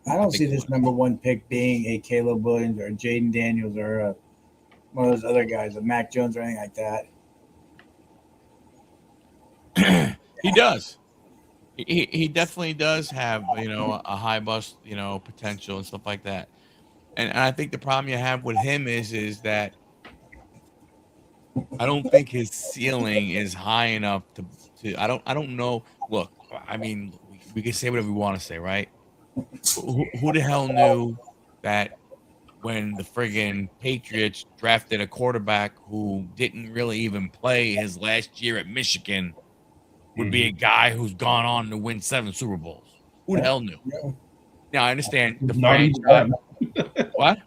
I don't see this number 1 pick being a Caleb Williams or Jaden Daniels or one of those other guys, a Mac Jones or anything like that. He does. He definitely does have a high bust potential and stuff like that. And I think the problem you have with him is that I don't think his ceiling is high enough to I don't know. Look, I mean, we can say whatever we want to say, right? Who the hell knew that when the friggin' Patriots drafted a quarterback who didn't really even play his last year at Michigan would be a guy who's gone on to win 7 Super Bowls? Who the hell knew? Yeah. Now, I understand the franchise. What?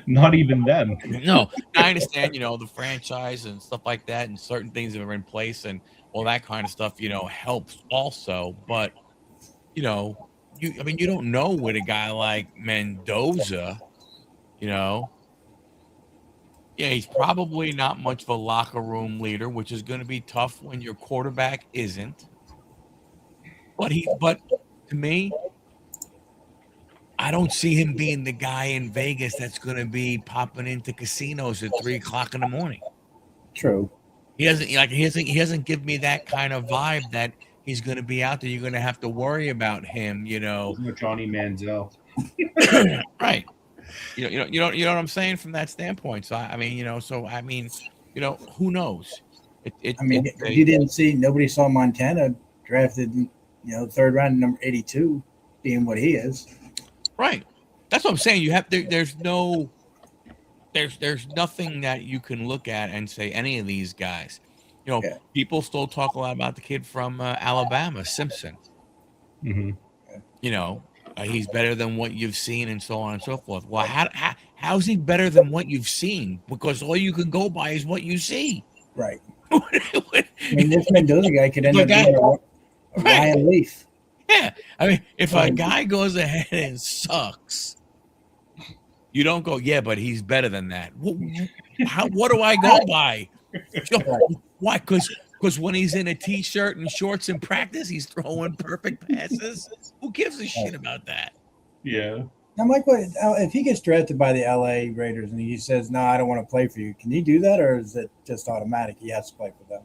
Not even them. No, I understand, the franchise and stuff like that and certain things that are in place and all that kind of stuff, helps also. But, you don't know with a guy like Mendoza, yeah, he's probably not much of a locker room leader, which is going to be tough when your quarterback isn't. But to me, I don't see him being the guy in Vegas that's going to be popping into casinos at 3:00 in the morning. True. He doesn't give me that kind of vibe that he's going to be out there. You're going to have to worry about him, Johnny Manziel. Right. You know what I'm saying from that standpoint. So who knows? You didn't see, nobody saw Montana drafted, 3rd round, number 82, being what he is. Right. That's what I'm saying. You have there's nothing that you can look at and say any of these guys. People still talk a lot about the kid from Alabama, Simpson. Mm-hmm. He's better than what you've seen and so on and so forth. Well, how's he better than what you've seen? Because all you can go by is what you see. Right. This Mendoza guy could end up being a Ryan Leaf. Yeah. If a guy goes ahead and sucks, you don't go, yeah, but he's better than that. What do I go by? Why? Because when he's in a T-shirt and shorts in practice, he's throwing perfect passes. Who gives a shit about that? Yeah. Now, Mike, if he gets drafted by the LA Raiders and he says, "No, I don't want to play for you," can he do that, or is it just automatic? He has to play for them.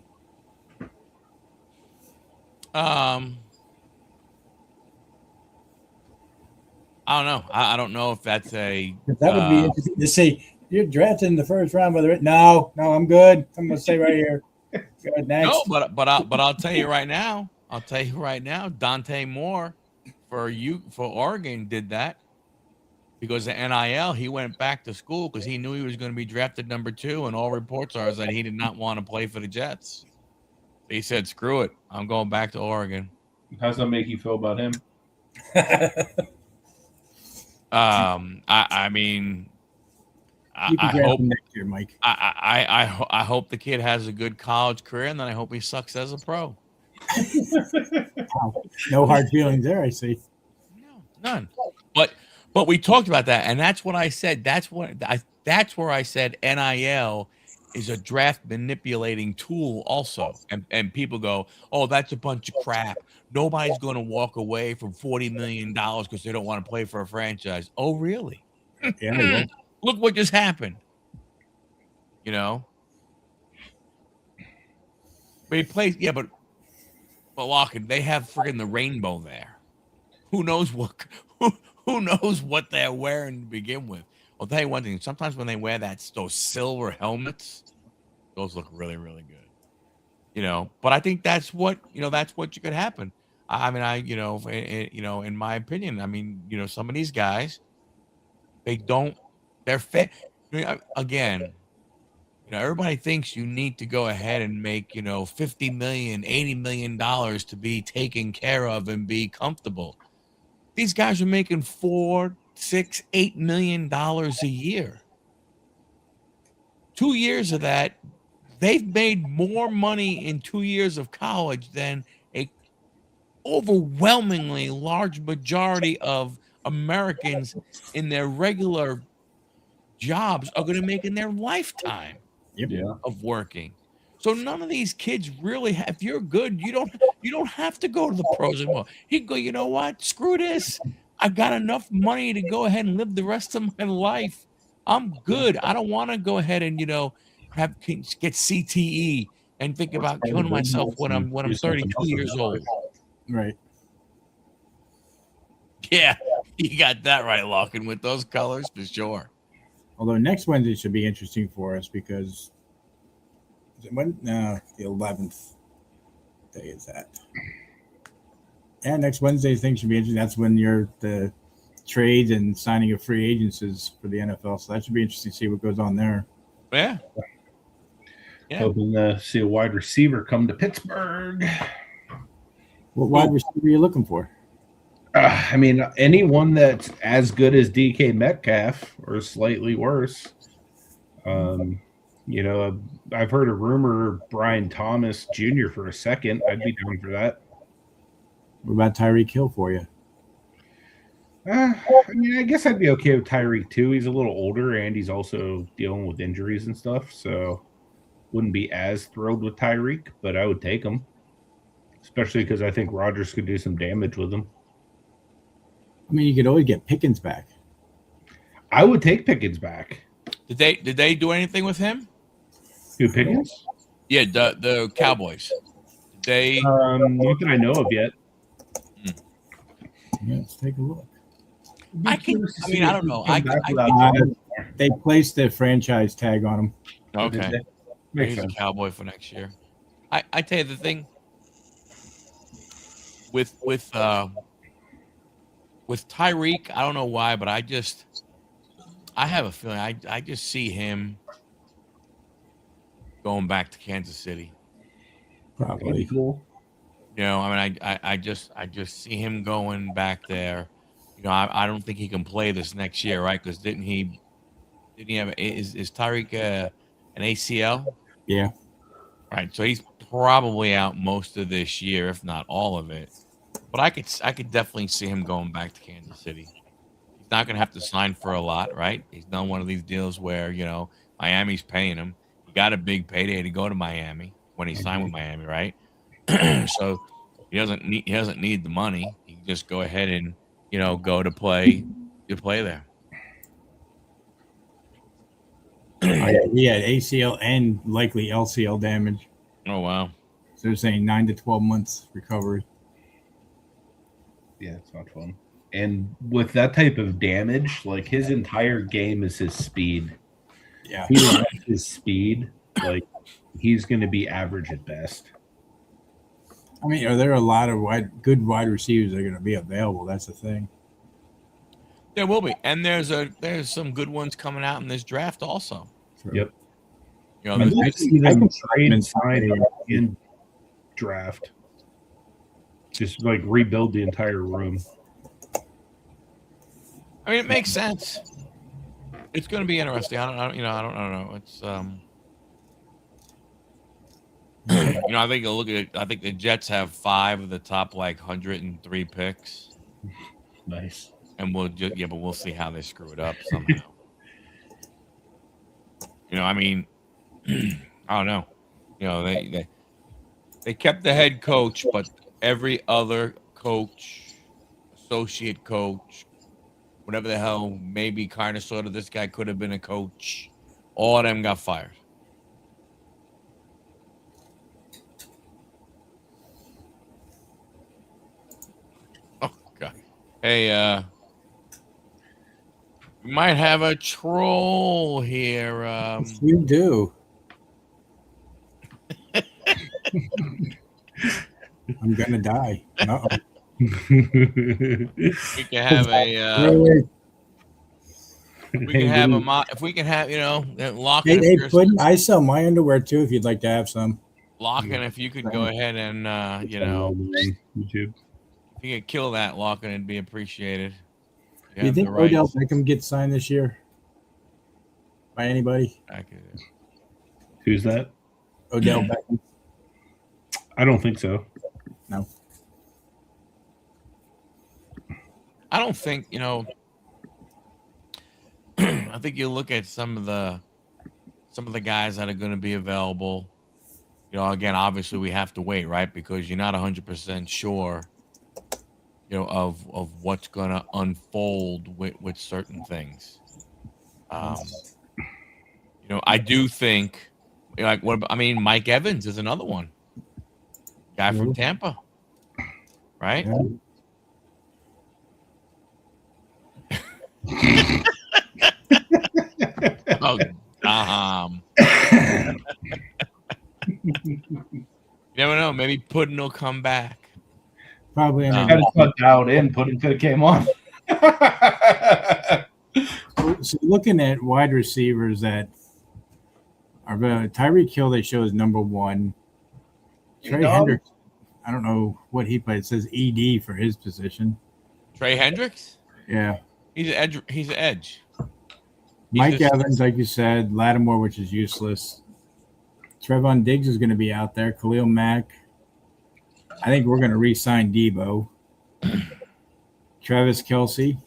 I don't know. I don't know if that's a. That would be interesting to see. You're drafted in the first round by the no, I'm good. I'm going to stay right here. Good, next. No, but I'll tell you right now. I'll tell you right now. Dante Moore for Oregon did that because of NIL. He went back to school because he knew he was going to be drafted number 2, and all reports are that he did not want to play for the Jets. He said, "Screw it, I'm going back to Oregon." How's that make you feel about him? I mean, I hope next year, Mike. I hope the kid has a good college career, and then I hope he sucks as a pro. No hard feelings there, I see. No, none. But we talked about that, and that's what I said. That's where I said NIL is a draft manipulating tool also. And people go, "Oh, that's a bunch of crap. Nobody's going to walk away from $40 million because they don't want to play for a franchise." Oh, really? Yeah. Look what just happened. You know? But he plays, yeah, but Larkin, they have friggin' the rainbow there. Who knows who knows what they're wearing to begin with? I'll tell you one thing. Sometimes when they wear those silver helmets, those look really, really good. You know, but I think that's what could happen. I mean, in my opinion, I mean, some of these guys, they're fit. Again, everybody thinks you need to go ahead and make, $50 million, $80 million to be taken care of and be comfortable. These guys are making $4, $6, $8 million a year. 2 years of that, they've made more money in 2 years of college than a overwhelmingly large majority of Americans in their regular jobs are going to make in their lifetime of working. So none of these kids really have. If you're good, you don't have to go to the pros anymore. You can go, you know what? Screw this. I got enough money to go ahead and live the rest of my life. I'm good. I don't want to go ahead and get CTE and think about killing myself when I'm 32 years old. Right. Yeah, you got that right, Larkin, with those colors for sure. Although next Wednesday should be interesting for us because the 11th day is that. And next Wednesday things should be interesting. That's when the trades and signing of free agents is for the NFL. So that should be interesting to see what goes on there. Yeah. Hoping to see a wide receiver come to Pittsburgh. What wide receiver are you looking for? I mean, anyone that's as good as DK Metcalf or slightly worse. I've heard a rumor Brian Thomas Jr. for a second. I'd be down for that. What about Tyreek Hill for you? I mean, I guess I'd be okay with Tyreek too. He's a little older and he's also dealing with injuries and stuff, so wouldn't be as thrilled with Tyreek, but I would take him, especially because I think Rodgers could do some damage with him. I mean, you could always get Pickens back. I would take Pickens back. Did they do anything with him? Who, Pickens? Yeah, the Cowboys. They not that I know of yet. Yeah, let's take a look. I don't know. They placed the franchise tag on him. Okay. He's a Cowboy for next year. I tell you the thing with Tyreek, I don't know why, but I have a feeling I just see him going back to Kansas City. Probably. Cool. I mean, I just see him going back there. I don't think he can play this next year, right? Because didn't he have is Tyreek an ACL? Yeah. Right. So he's probably out most of this year, if not all of it. But I could definitely see him going back to Kansas City. He's not going to have to sign for a lot, right? He's done one of these deals where Miami's paying him. He got a big payday to go to Miami when he signed with Miami, right? So he doesn't need the money. He can just go ahead and go to play there. He had ACL and likely LCL damage. Oh wow. So they're saying 9 to 12 months recovery. Yeah, it's not fun. And with that type of damage, like his entire game is his speed. Yeah. He lost his speed, like he's going to be average at best. I mean, are there a lot of good wide receivers that are going to be available? That's the thing. There will be, and there's some good ones coming out in this draft also. Yep. You I know, can see them trade, sign, and draft. Just like rebuild the entire room. I mean, it makes sense. It's going to be interesting. I don't know. It's I think you'll look at it. I think the Jets have 5 of the top 103 picks. Nice. And but we'll see how they screw it up somehow. I mean, I don't know. They kept the head coach, but every other coach, associate coach, whatever the hell, maybe kind of sort of this guy could have been a coach. All of them got fired. Oh God. Hey, we might have a troll here. Yes, you do. I'm gonna die. Uh-oh. We can have a. Really? We can have a. If we can have, Locking. Hey, Puddin', I sell my underwear too. If you'd like to have some. Locking, if you could go ahead and YouTube. If you could kill that, Locking, it'd be appreciated. Do you think Odell Beckham gets signed this year by anybody? Who's that? Odell Beckham. I don't think so. No. I don't think, I think you look at some of the guys that are going to be available. Again, obviously we have to wait, right? Because you're not 100% sure, of what's going to unfold with certain things. I do think, Mike Evans is another one. Guy from Tampa, right? Yeah. Oh, you never know. Maybe Puddin' will come back. Probably. I got to cut down in. Puddin' could have came on. So looking at wide receivers that are Tyreek Hill, they show as number 1. Trey Hendricks, I don't know what he played. It says ED for his position. Trey Hendricks? Yeah. He's an edge. He's an edge. Mike Evans, like you said, Lattimore, which is useless. Trevon Diggs is going to be out there. Khalil Mack. I think we're going to re-sign Debo. Travis Kelce.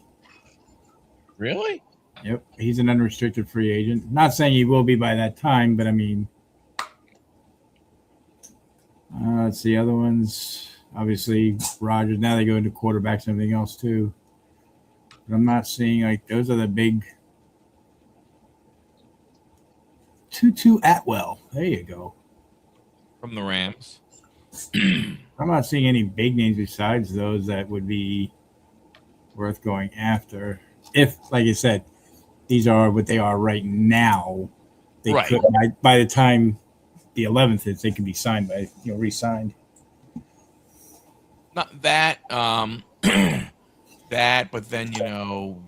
Really? Yep. He's an unrestricted free agent. Not saying he will be by that time, but I mean, let's see, other ones. Obviously, Rodgers. Now they go into quarterbacks and everything else too. But I'm not seeing those are the big. Tutu Atwell. There you go. From the Rams. I'm not seeing any big names besides those that would be worth going after. If, like I said, these are what they are right now. They could, by the time the 11th is, they can be signed by re-signed. Not that, but then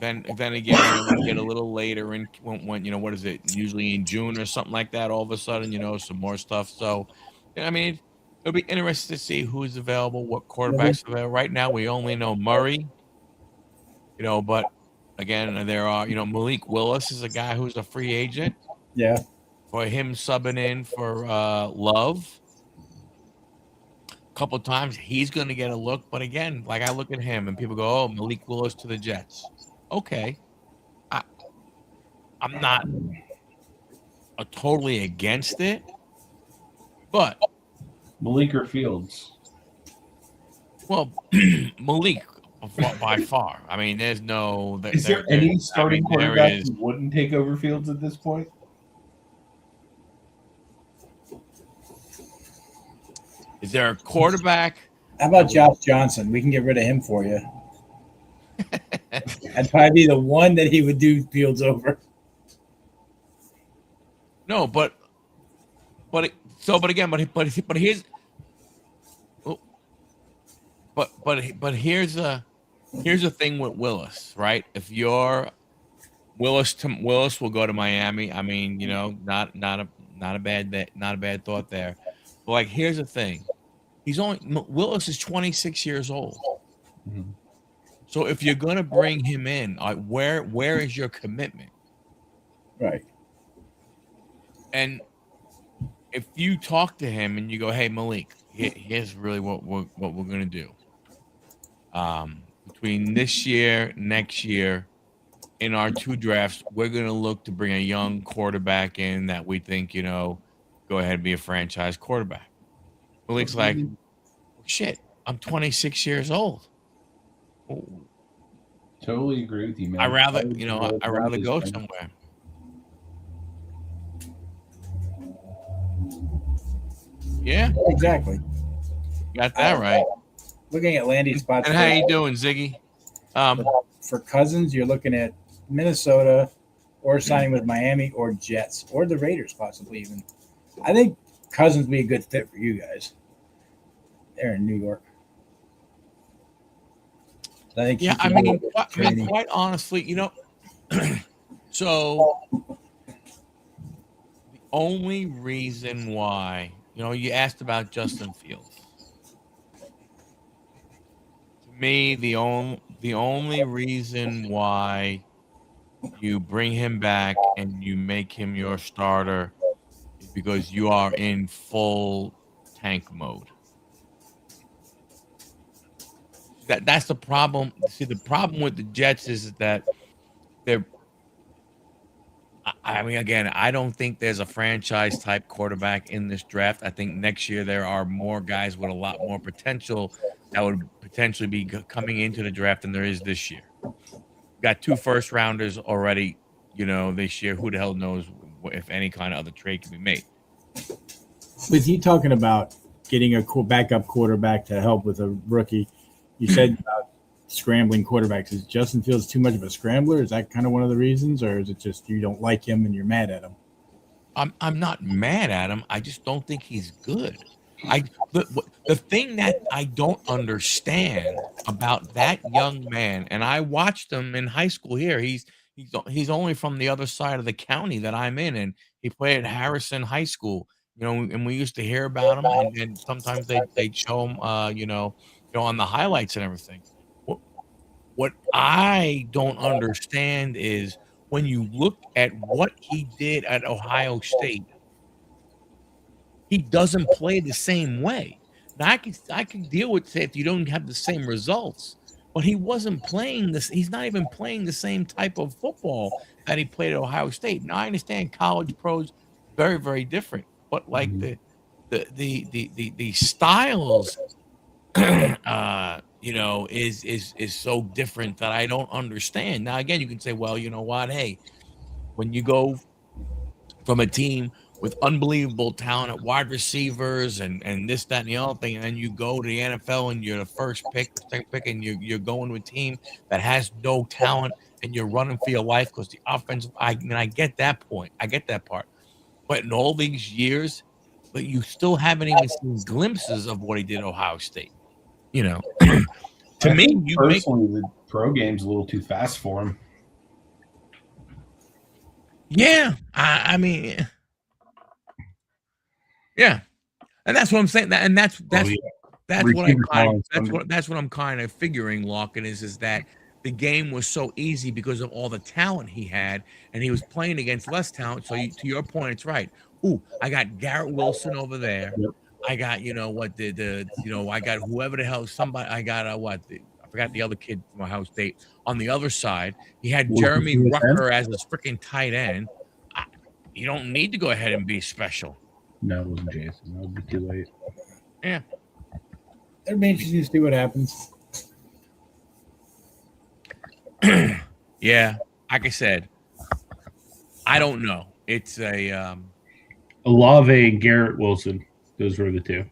then again, when we get a little later in when what is it? Usually in June or something like that. All of a sudden, some more stuff. So, I mean, it'll be interesting to see who's available, what quarterbacks are available. Right now, we only know Murray. But again, there are Malik Willis is a guy who's a free agent. Yeah. For him subbing in for Love. Couple times he's going to get a look, but again, I look at him and people go, "Oh, Malik Willis to the Jets." Okay, I'm not totally against it, but Malik or Fields? Well, Malik, by far. I mean, there's no. Is there any starting quarterback is. who wouldn't take over Fields at this point? Is there a quarterback? How about Josh Johnson? We can get rid of him for you. I'd probably be the one that he would do Fields over. No, but here's here's the thing with Willis, right? If you're Willis will go to Miami. I mean, not a bad thought there. But like, here's the thing: Willis is 26 years old. Mm-hmm. So if you're gonna bring him in, where is your commitment? Right. And if you talk to him and you go, "Hey, Malik, here's really what we're gonna do. Between this year, next year, in our 2 drafts, we're gonna look to bring a young quarterback in that we think, go ahead and be a franchise quarterback." Malik's like, "Shit, I'm 26 years old. Totally agree with you, man. I rather go somewhere." Yeah, Exactly. got that right. Looking at landing spots. And how you doing, Ziggy? For Cousins, you're looking at Minnesota, or signing with Miami, or Jets, or the Raiders, possibly even. I think Cousins would be a good fit for you guys. They're in New York. I think. Yeah, I mean, quite honestly, so the only reason why, you asked about Justin Fields. To me, the only reason why you bring him back and you make him your starter is because you are in full tank mode. That's the problem. See, the problem with the Jets is that they're. I mean, again, I don't think there's a franchise type quarterback in this draft. I think next year there are more guys with a lot more potential that would potentially be coming into the draft than there is this year. Got 2 first rounders already, this year. Who the hell knows if any kind of other trade can be made? With you talking about getting a backup quarterback to help with a rookie, you said about scrambling quarterbacks. Is Justin Fields too much of a scrambler? Is that kind of one of the reasons, or is it just you don't like him and you're mad at him? I'm not mad at him. I just don't think he's good. The thing that I don't understand about that young man, and I watched him in high school here. He's only from the other side of the county that I'm in, and he played at Harrison High School. And we used to hear about him, and then sometimes they'd show him, on the highlights and everything. What I don't understand is when you look at what he did at Ohio State, he doesn't play the same way. Now I can deal with it if you don't have the same results, but he wasn't playing this. He's not even playing the same type of football that he played at Ohio State. Now I understand college pros very, very different, but like the styles, is so different that I don't understand. Now again, you can say, well, you know what? Hey, when you go from a team with unbelievable talent at wide receivers and this, that, and the other thing, and then you go to the NFL and you're the first pick, the second pick, and you're going to a team that has no talent and you're running for your life because the offensive. I get that point. I get that part. But in all these years, but you still haven't even seen glimpses of what he did at Ohio State. To me, the pro game's a little too fast for him. Yeah, I mean, yeah, and that's what I'm saying. That's what I'm kind of figuring. Locken is that the game was so easy because of all the talent he had, and he was playing against less talent. So to your point, it's right. Ooh, I got Garrett Wilson over there. Yep. I got I got whoever the hell somebody. I got I forgot the other kid from Ohio State on the other side. He had Jeremy Rucker as his freaking tight end. You don't need to go ahead and be special. No, it wasn't Jason. That would be too late. Yeah. It'll be interesting to see what happens. Yeah, like I said, I don't know. It's a Olave and Garrett Wilson. Those were the two.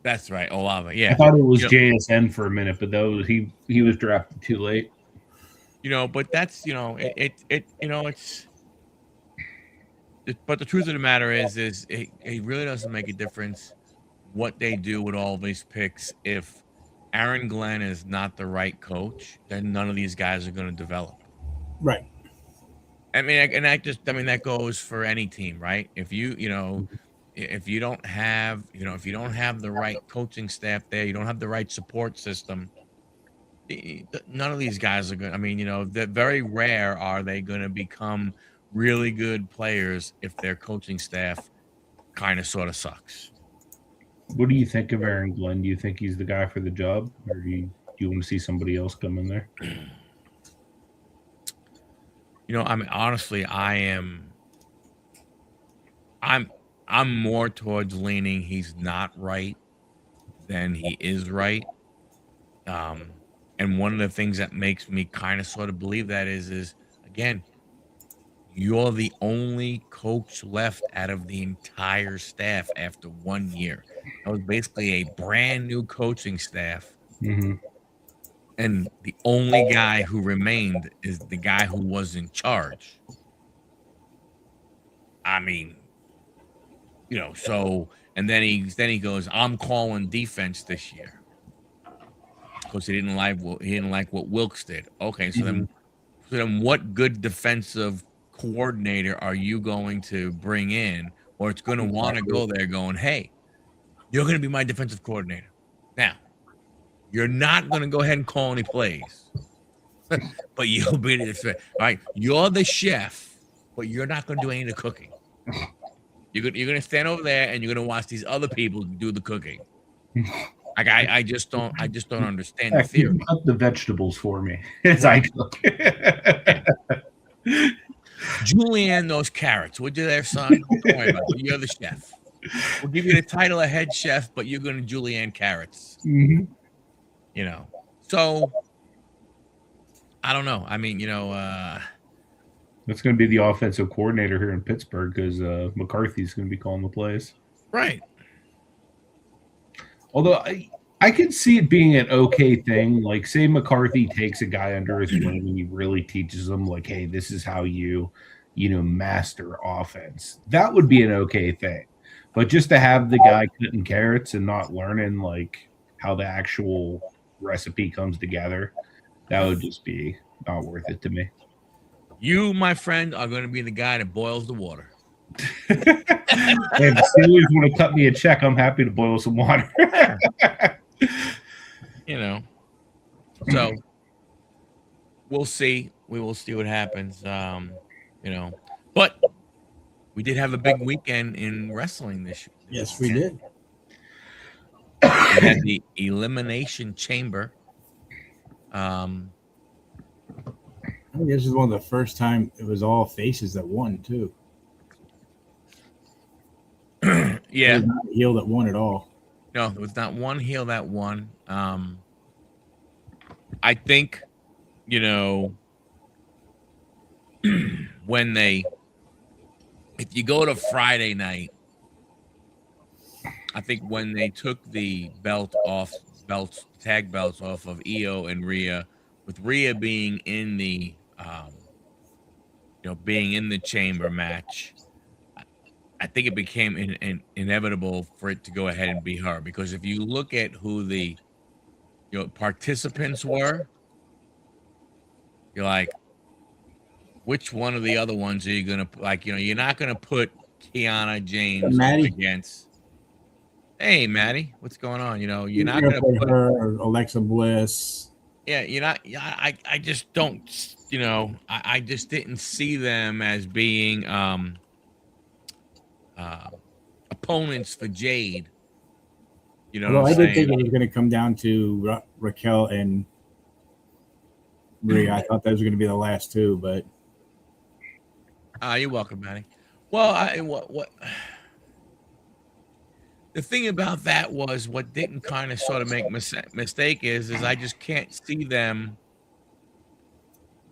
that's right, Olave. I Yeah, thought it was you know, JSN for a minute, but he was drafted too late. but that's but the truth of the matter is it really doesn't make a difference what they do with all these picks if Aaron Glenn is not the right coach, then none of these guys are going to develop. Right. I mean, I mean, that goes for any team, right? If if you don't have, if you don't have the right coaching staff there, you don't have the right support system, none of these guys are going. I mean, they're very rare are they going to become really good players if their coaching staff kind of sort of sucks. What do you think of Aaron Glenn? Do you think he's the guy for the job, or do you want to see somebody else come in there? I mean, honestly, I'm more towards leaning he's not right than he is right. Um, and one of the things that makes me kind of sort of believe that is again, you're the only coach left out of the entire staff after 1 year. That was basically a brand new coaching staff. Mm-hmm. And the only guy who remained is the guy who was in charge. I mean, so and then he goes, I'm calling defense this year. Because he didn't like what Wilkes did. Okay, so then what good defensive coordinator are you going to bring in, or it's going to want to go there going, hey, you're going to be my defensive coordinator. Now, you're not going to go ahead and call any plays, but you'll be the right. You're the chef, but you're not going to do any of the cooking. You're going to stand over there and you're going to watch these other people do the cooking. Like I just don't understand the theory. Cut the vegetables for me as I cook. Julianne those carrots. Would you there, son? Don't worry about it. You're the chef. We'll give you the title of head chef, but you're going to Julianne carrots. Mm-hmm. So I don't know. I mean, that's going to be the offensive coordinator here in Pittsburgh because McCarthy's going to be calling the plays. Right. Although I could see it being an okay thing. Like, say McCarthy takes a guy under his wing and he really teaches them, like, hey, this is how you master offense. That would be an okay thing. But just to have the guy cutting carrots and not learning, like, how the actual recipe comes together, that would just be not worth it to me. You, my friend, are going to be the guy that boils the water. If the Steelers want to cut me a check, I'm happy to boil some water. So we'll see. We will see what happens. But we did have a big weekend in wrestling this year. Yes, we did. We had the Elimination Chamber. I think this is one of the first time it was all faces that won too. Yeah, not a heel that won at all. No, there was not one heel that won. I think, if you go to Friday night, I think when they took the tag belts off of Io and Rhea, with Rhea being in the, being in the chamber match, I think it became inevitable for it to go ahead and be her, because if you look at who the participants were, you're like, which one of the other ones are you gonna you're not gonna put Kiana James against. Hey, Maddie, what's going on? You're not gonna put her or Alexa Bliss. Yeah, you're not. I just don't. I just didn't see them as being opponents for Jade. Well, I did think it was going to come down to Raquel and Maria. I thought those were going to be the last two, but you're welcome, Maddie. Well, what the thing about that was what didn't kind of sort of make mistake is I just can't see them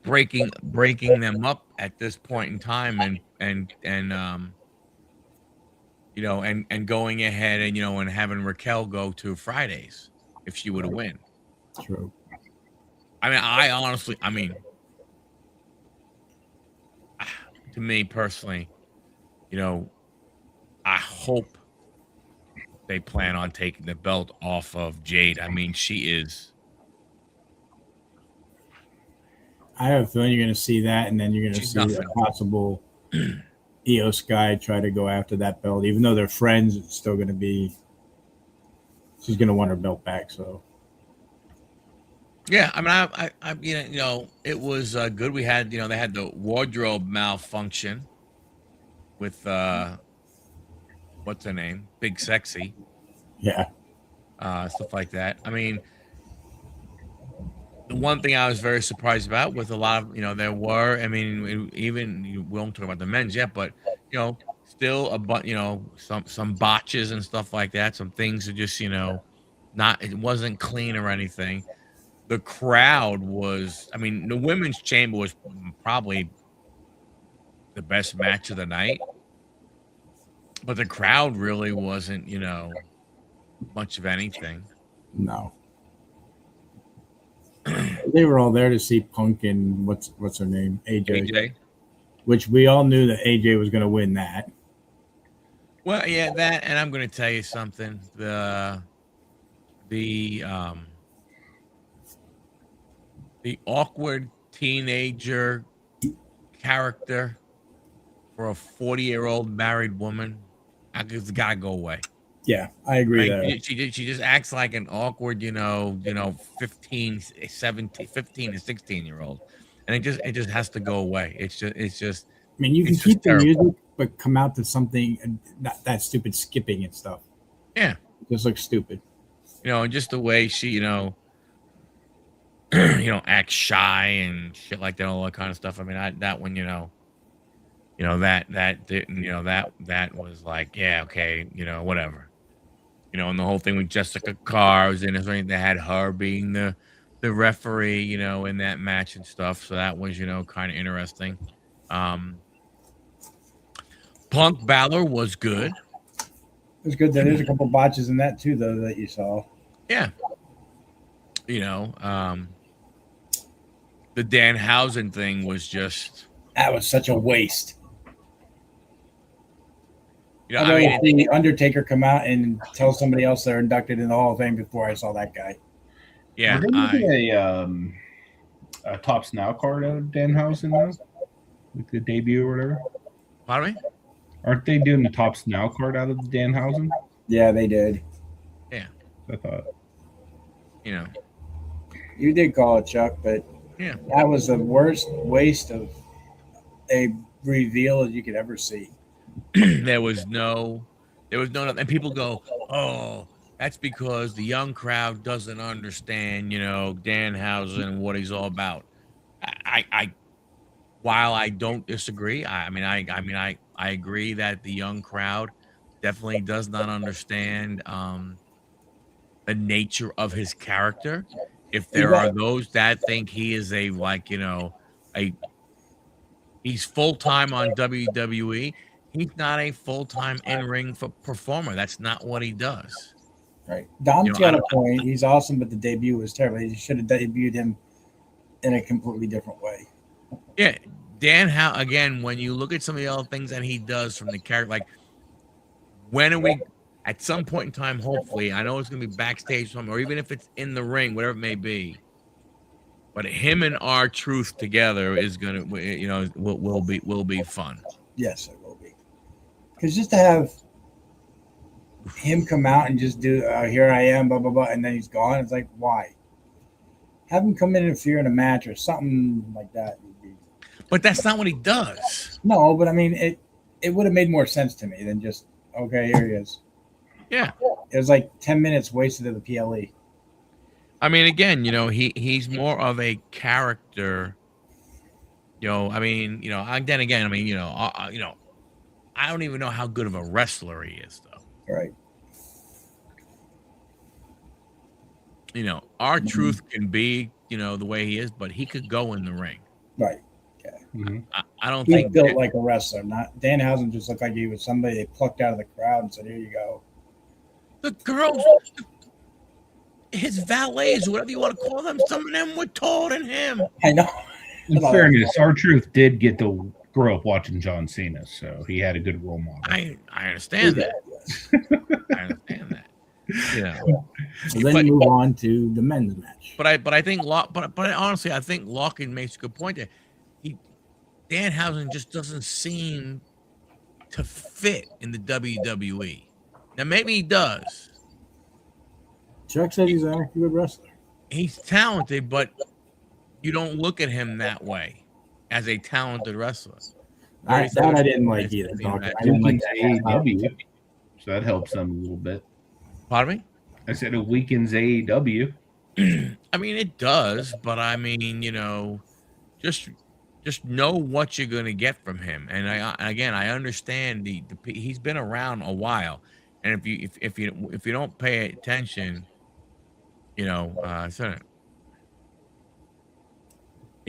breaking them up at this point in time, and going ahead and having Raquel go to Fridays if she would have win. True. I mean, I honestly, to me personally, I hope they plan on taking the belt off of Jade. I mean, she is. I have a feeling you're going to see that, and then you're going to She's see nothing. a possible Io Sky try to go after that belt. Even though they're friends, it's still going to be. She's going to want her belt back. So. Yeah, I mean, it was good. We had, they had the wardrobe malfunction with what's her name, Big Sexy, Yeah. stuff like that. I mean, the one thing I was very surprised about with a lot of, there were, I mean, even we won't talk about the men's yet, but still some botches and stuff like that. Some things are just, it wasn't clean or anything. The crowd was, I mean, the women's chamber was probably the best match of the night, but the crowd really wasn't, much of anything. No. They were all there to see Punk and what's her name, AJ. Which we all knew that AJ was going to win that. Well, yeah, that, and I'm going to tell you something. The awkward teenager character for a 40-year-old married woman, it's got to go away. Yeah, I agree. Right? There. She just acts like an awkward, 15 to 16-year-old, and it just has to go away. It's just. I mean, you can keep the music, but come out to something that stupid skipping and stuff. Yeah, it just looks stupid. And just the way she, acts shy and shit like that, all that kind of stuff. I mean, that one, that didn't, that was like, yeah, okay, whatever. And the whole thing with Jessica Carr was in it. They had her being the referee, in that match and stuff. So that was, kind of interesting. Punk Balor was good. It was good. There's a couple botches in that too, though, that you saw. Yeah. The Danhausen thing was just. That was such a waste. I mean, the Undertaker come out and tell somebody else they're inducted in the Hall of Fame before I saw that guy. Yeah, a Tops Now card out of Danhausen though, like the debut or whatever. Pardon me? Aren't they doing the Tops Now card out of Danhausen? Yeah, they did. Yeah, I thought. You did call it, Chuck, but yeah, that was the worst waste of a reveal you could ever see. There was no, and people go, oh, that's because the young crowd doesn't understand, Danhausen and what he's all about. While I don't disagree, I agree that the young crowd definitely does not understand the nature of his character. If there are those that think he is he's full-time on WWE, he's not a full-time in-ring performer. That's not what he does. Right. Dom's got a point. He's awesome, but the debut was terrible. He should have debuted him in a completely different way. Yeah. Again, when you look at some of the other things that he does from the character, like when are we at some point in time, hopefully, I know it's gonna be backstage or even if it's in the ring, whatever it may be. But him and R-Truth together is gonna, will be fun. Yes, it will be. Because just to have him come out and just do, here I am, blah blah blah, and then he's gone. It's like, why? Have him come in and interfere in a match or something like that. But that's not what he does. No, but I mean, it would have made more sense to me than just, okay, here he is. Yeah. It was like 10 minutes wasted of the PLE. I mean, again, he's more of a character. Then again, I don't even know how good of a wrestler he is, though. Right. R-Truth can be, the way he is, but he could go in the ring. Right. I don't He's think built like a wrestler. Not Danhausen just looked like he was somebody they plucked out of the crowd and said, "Here you go." the girls, his valets, whatever you want to call them, some of them were taller than him. I know. In fairness, R-Truth did get to grow up watching John Cena, so he had a good role model. I understand that. I understand that. You know. So then move on to the men's match. But I think but honestly, I think Larkin makes a good point there. Danhausen just doesn't seem to fit in the WWE. Now maybe he does. Chuck said he's a good wrestler. He's talented, but you don't look at him that way as a talented wrestler. I didn't like either. I didn't like AEW, so that helps them a little bit. Pardon me? I said it weakens AEW. I mean, it does, but I mean, just know what you're going to get from him. And I understand he's been around a while, and if you don't pay attention, he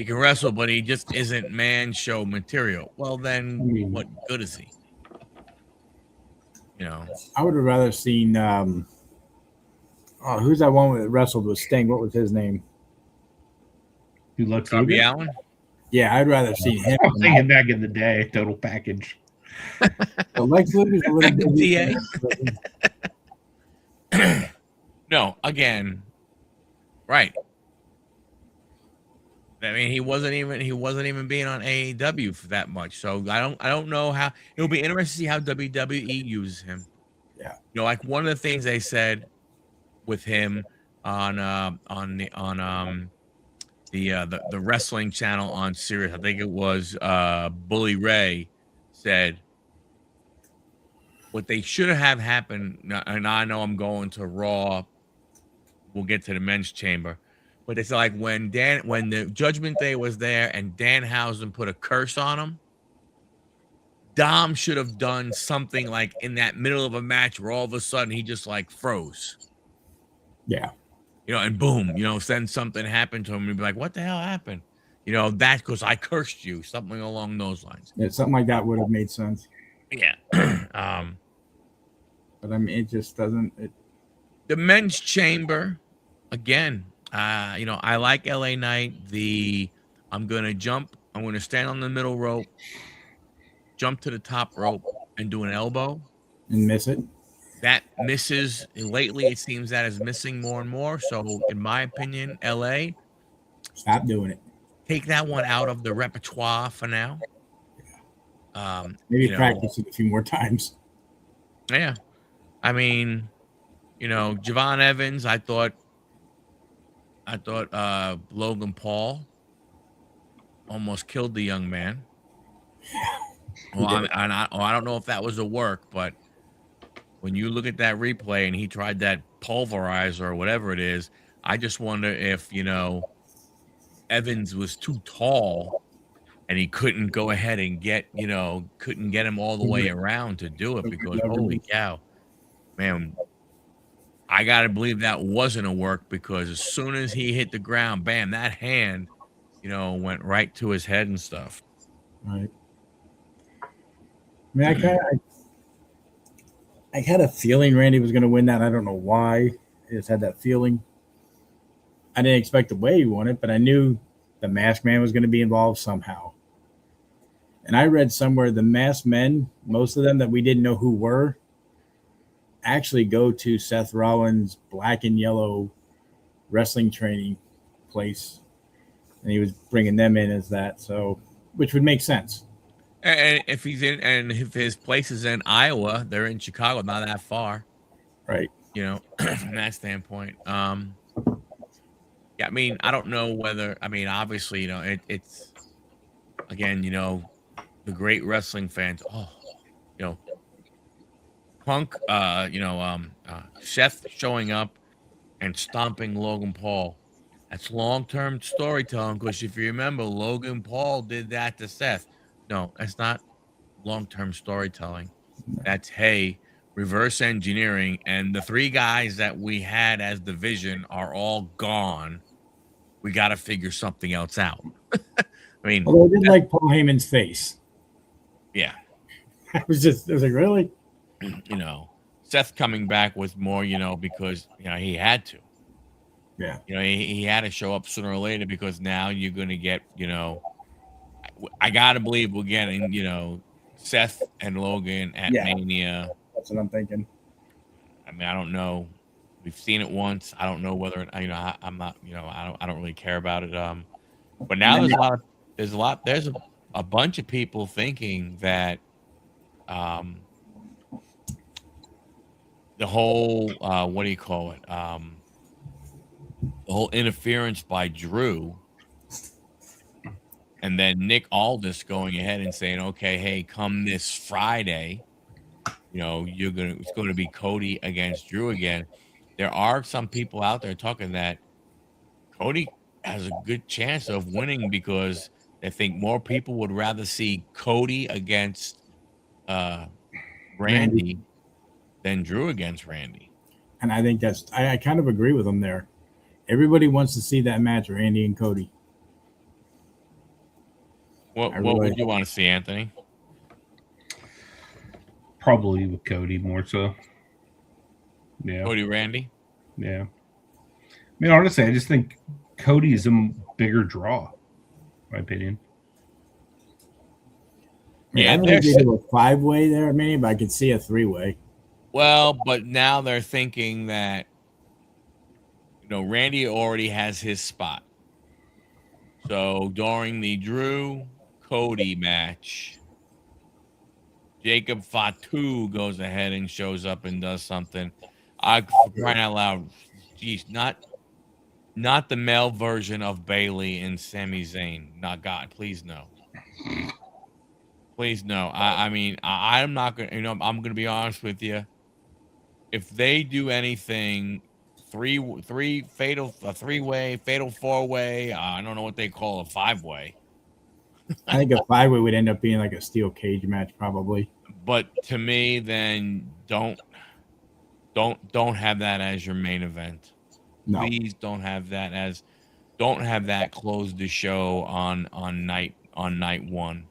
can wrestle, but he just isn't man show material. Well, then what good is he? I would have rather seen. Who's that one that wrestled with Sting? What was his name? Who looks Darby Allin? Yeah, I'd rather see him. I'm thinking back in the day, total package. Lex Luger's a little bit. No, again, right. I mean, he wasn't even being on AEW for that much. So I don't know how it'll be interesting to see how WWE uses him. Yeah. Like one of the things they said with him on the wrestling channel on Sirius, I think it was Bully Ray said what they should have happened, and I know I'm going to Raw. We'll get to the men's chamber. But it's like when the Judgment Day was there and Danhausen put a curse on him, Dom should have done something like in that middle of a match where all of a sudden he just like froze. Yeah. And boom, then something happened to him and he'd be like, what the hell happened? That's because I cursed you, something along those lines. Yeah, something like that would have made sense. Yeah. But I mean, it just doesn't. The men's chamber, again, I like LA Knight. I'm going to stand on the middle rope, jump to the top rope, and do an elbow. And miss it. That misses. Lately, it seems that is missing more and more. So, in my opinion, LA, stop doing it. Take that one out of the repertoire for now. Maybe practice it a few more times. Yeah. I mean, Javon Evans, I thought Logan Paul almost killed the young man. Well, I don't know if that was a work, but when you look at that replay and he tried that pulverizer or whatever it is, I just wonder if, Evans was too tall and he couldn't go ahead and couldn't get him all the way around to do it, because holy cow, man, I got to believe that wasn't a work, because as soon as he hit the ground, bam, that hand, went right to his head and stuff. Right. I mean, I had a feeling Randy was going to win that. I don't know why. I just had that feeling. I didn't expect the way he won it, but I knew the Masked Man was going to be involved somehow. And I read somewhere the Masked Men, most of them that we didn't know who were, actually go to Seth Rollins' black and yellow wrestling training place. And he was bringing them in as that. So, which would make sense. And if his place is in Iowa, they're in Chicago, not that far. Right. From that standpoint. Yeah, I mean, I don't know whether, obviously, it's, again, the great wrestling fans, Punk, Seth showing up and stomping Logan Paul. That's long-term storytelling, because if you remember, Logan Paul did that to Seth. No, that's not long-term storytelling. That's, hey, reverse engineering, and the three guys that we had as the Vision are all gone. We got to figure something else out. I mean, Although I did like Paul Heyman's face. yeah, I was like, really? you know, Seth coming back was more, because he had to. Yeah. He had to show up sooner or later because now you're going to get, I gotta believe we're getting, Seth and Logan at Yeah. Mania. That's what I'm thinking. I mean, I don't know. We've seen it once. I don't know whether I'm not. I don't really care about it. But now there's a bunch of people thinking that um the whole what do you call it? The whole interference by Drew and then Nick Aldis going ahead and saying, okay, hey, come this Friday, it's going to be Cody against Drew again. There are some people out there talking that Cody has a good chance of winning because they think more people would rather see Cody against Randy than Drew against Randy. And I think I kind of agree with him there. Everybody wants to see that match, Randy and Cody. What would you want to see, Anthony? Probably with Cody more so. Yeah. Cody Randy? Yeah. I mean, honestly, I just think Cody is a bigger draw, in my opinion. Yeah, I don't think they do a 5-way there, maybe, but I could see a 3-way. Well, but now they're thinking that Randy already has his spot. So during the Drew Cody match, Jacob Fatu goes ahead and shows up and does something. Crying out loud, geez, not the male version of Bailey and Sami Zayn. Not God, please no. Please no. I mean, I'm not gonna. I'm gonna be honest with you. If they do anything, three fatal, a 3-way, fatal 4-way. I don't know what they call a 5-way. I think a 5-way would end up being like a steel cage match, probably. But to me, then don't have that as your main event. No. Please don't have that close the show on night 1.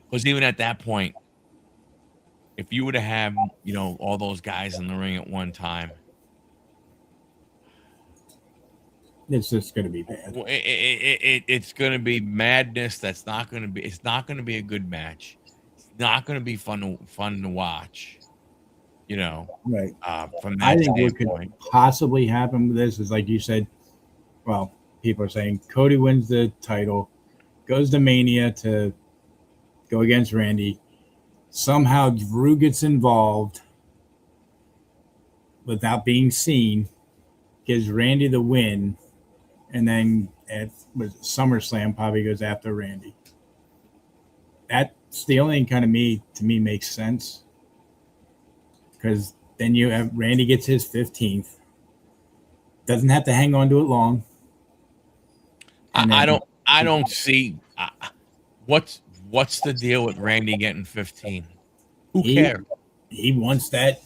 Because even at that point, if you were to have all those guys in the ring at one time, it's just going to be bad. It's going to be madness. It's not going to be a good match. It's not going to be fun to watch. Right. From that I think what standpoint. could possibly happen with this is, like you said, well, people are saying Cody wins the title, goes to Mania to go against Randy. Somehow Drew gets involved without being seen, gives Randy the win, and then at SummerSlam probably goes after Randy. That's the only thing kind of to me makes sense. Because then you have Randy gets his 15th. Doesn't have to hang on to it long. I don't see what's the deal with Randy getting 15. Who cares? He wants that.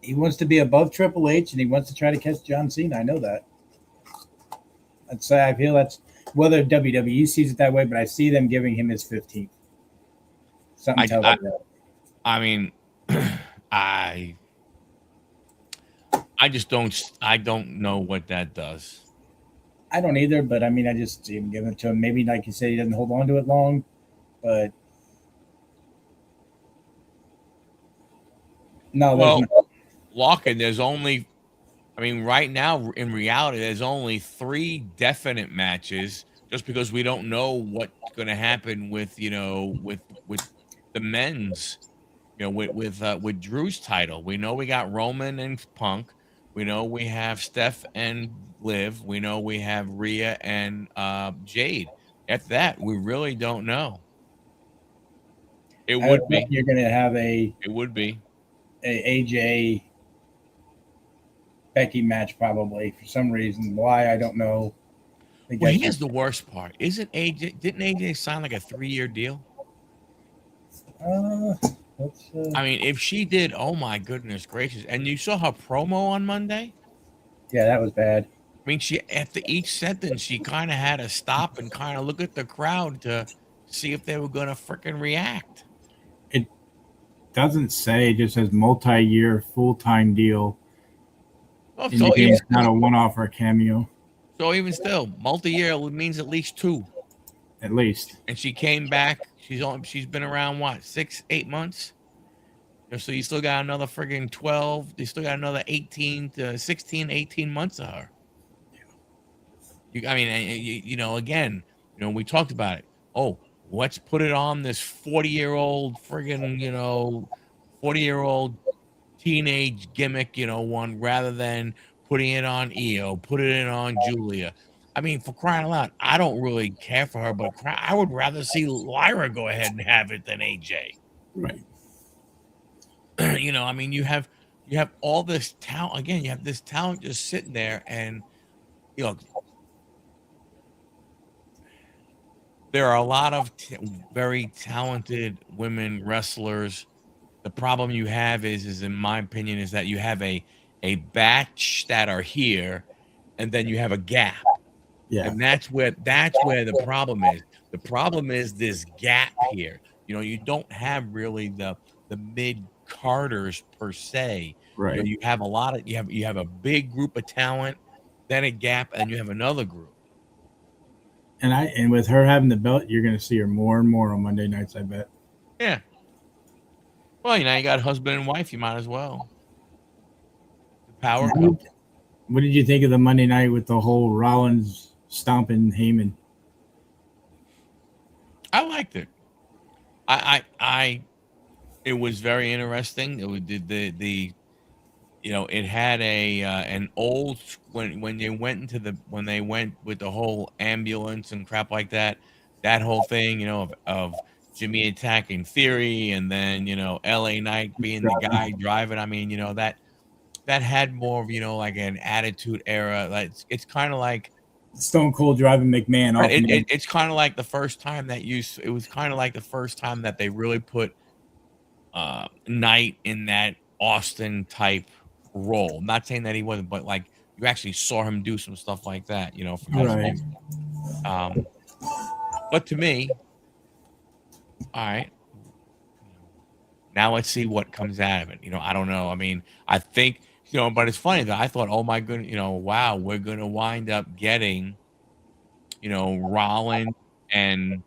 He wants to be above Triple H, and he wants to try to catch John Cena. I know that. I feel that's whether WWE sees it that way, but I see them giving him his 15th. Something tells me that. I mean, I just don't know what that does. I don't either, but I mean, I just see him giving it to him. Maybe, like you said, he doesn't hold on to it long, but no. Well, Lockin, there's only, I mean, right now in reality, there's only 3 definite matches, just because we don't know what's going to happen with with the men's. With Drew's title, we know we got Roman and Punk. We know we have Steph and Liv. We know we have Rhea and Jade. At that, we really don't know. It would be. You're going to have It would be a AJ Becky match probably for some reason. Why I don't know. Well, here's the worst part. Didn't AJ sign like a 3-year deal? I mean, if she did, oh my goodness gracious! And you saw her promo on Monday. Yeah, that was bad. I mean, she after each sentence, she kind of had to stop and kind of look at the crowd to see if they were going to freaking react. It doesn't say; it just says multi-year, full-time deal. Oh, Indicating it's not a one-off or a cameo. So even still, multi-year means at least 2. At least. And she came back. She's been around what 6-8 months. So you still got another friggin' 12. You still got another 18 to 16, 18 months of her. I mean, again, we talked about it. Oh, let's put it on this 40-year-old friggin', 40-year-old teenage gimmick, one rather than putting it on Io, put it in on Julia. I mean, for crying out loud, I don't really care for her, but I would rather see Lyra go ahead and have it than AJ. Right. I mean, you have all this talent. Again, you have this talent just sitting there, and there are a lot of very talented women wrestlers. The problem you have is in my opinion, is that you have a batch that are here, and then you have a gap. Yeah. And that's where the problem is. The problem is this gap here. You don't have really the mid Carters per se. Right. You have a lot of you have a big group of talent, then a gap, and you have another group. And with her having the belt, you're going to see her more and more on Monday nights, I bet. Yeah. Well, you got husband and wife. You might as well. The power couple. What did you think of the Monday night with the whole Rollins stomping Heyman? I liked it. It was very interesting. It had an old when they went with the whole ambulance and crap like that whole thing, of Jimmy attacking Theory, and then LA Knight being the guy driving. I mean, that had more of like an attitude era. Like it's kind of like Stone Cold driving McMahon off. It's kind of like the first time that it was kind of like the first time that they really put Knight in that Austin type role. I'm not saying that he wasn't, but like you actually saw him do some stuff like that, Right. But to me, all right, now let's see what comes out of it. I don't know. I mean, I think but it's funny that I thought, oh my goodness, wow, we're gonna wind up getting, Rollins and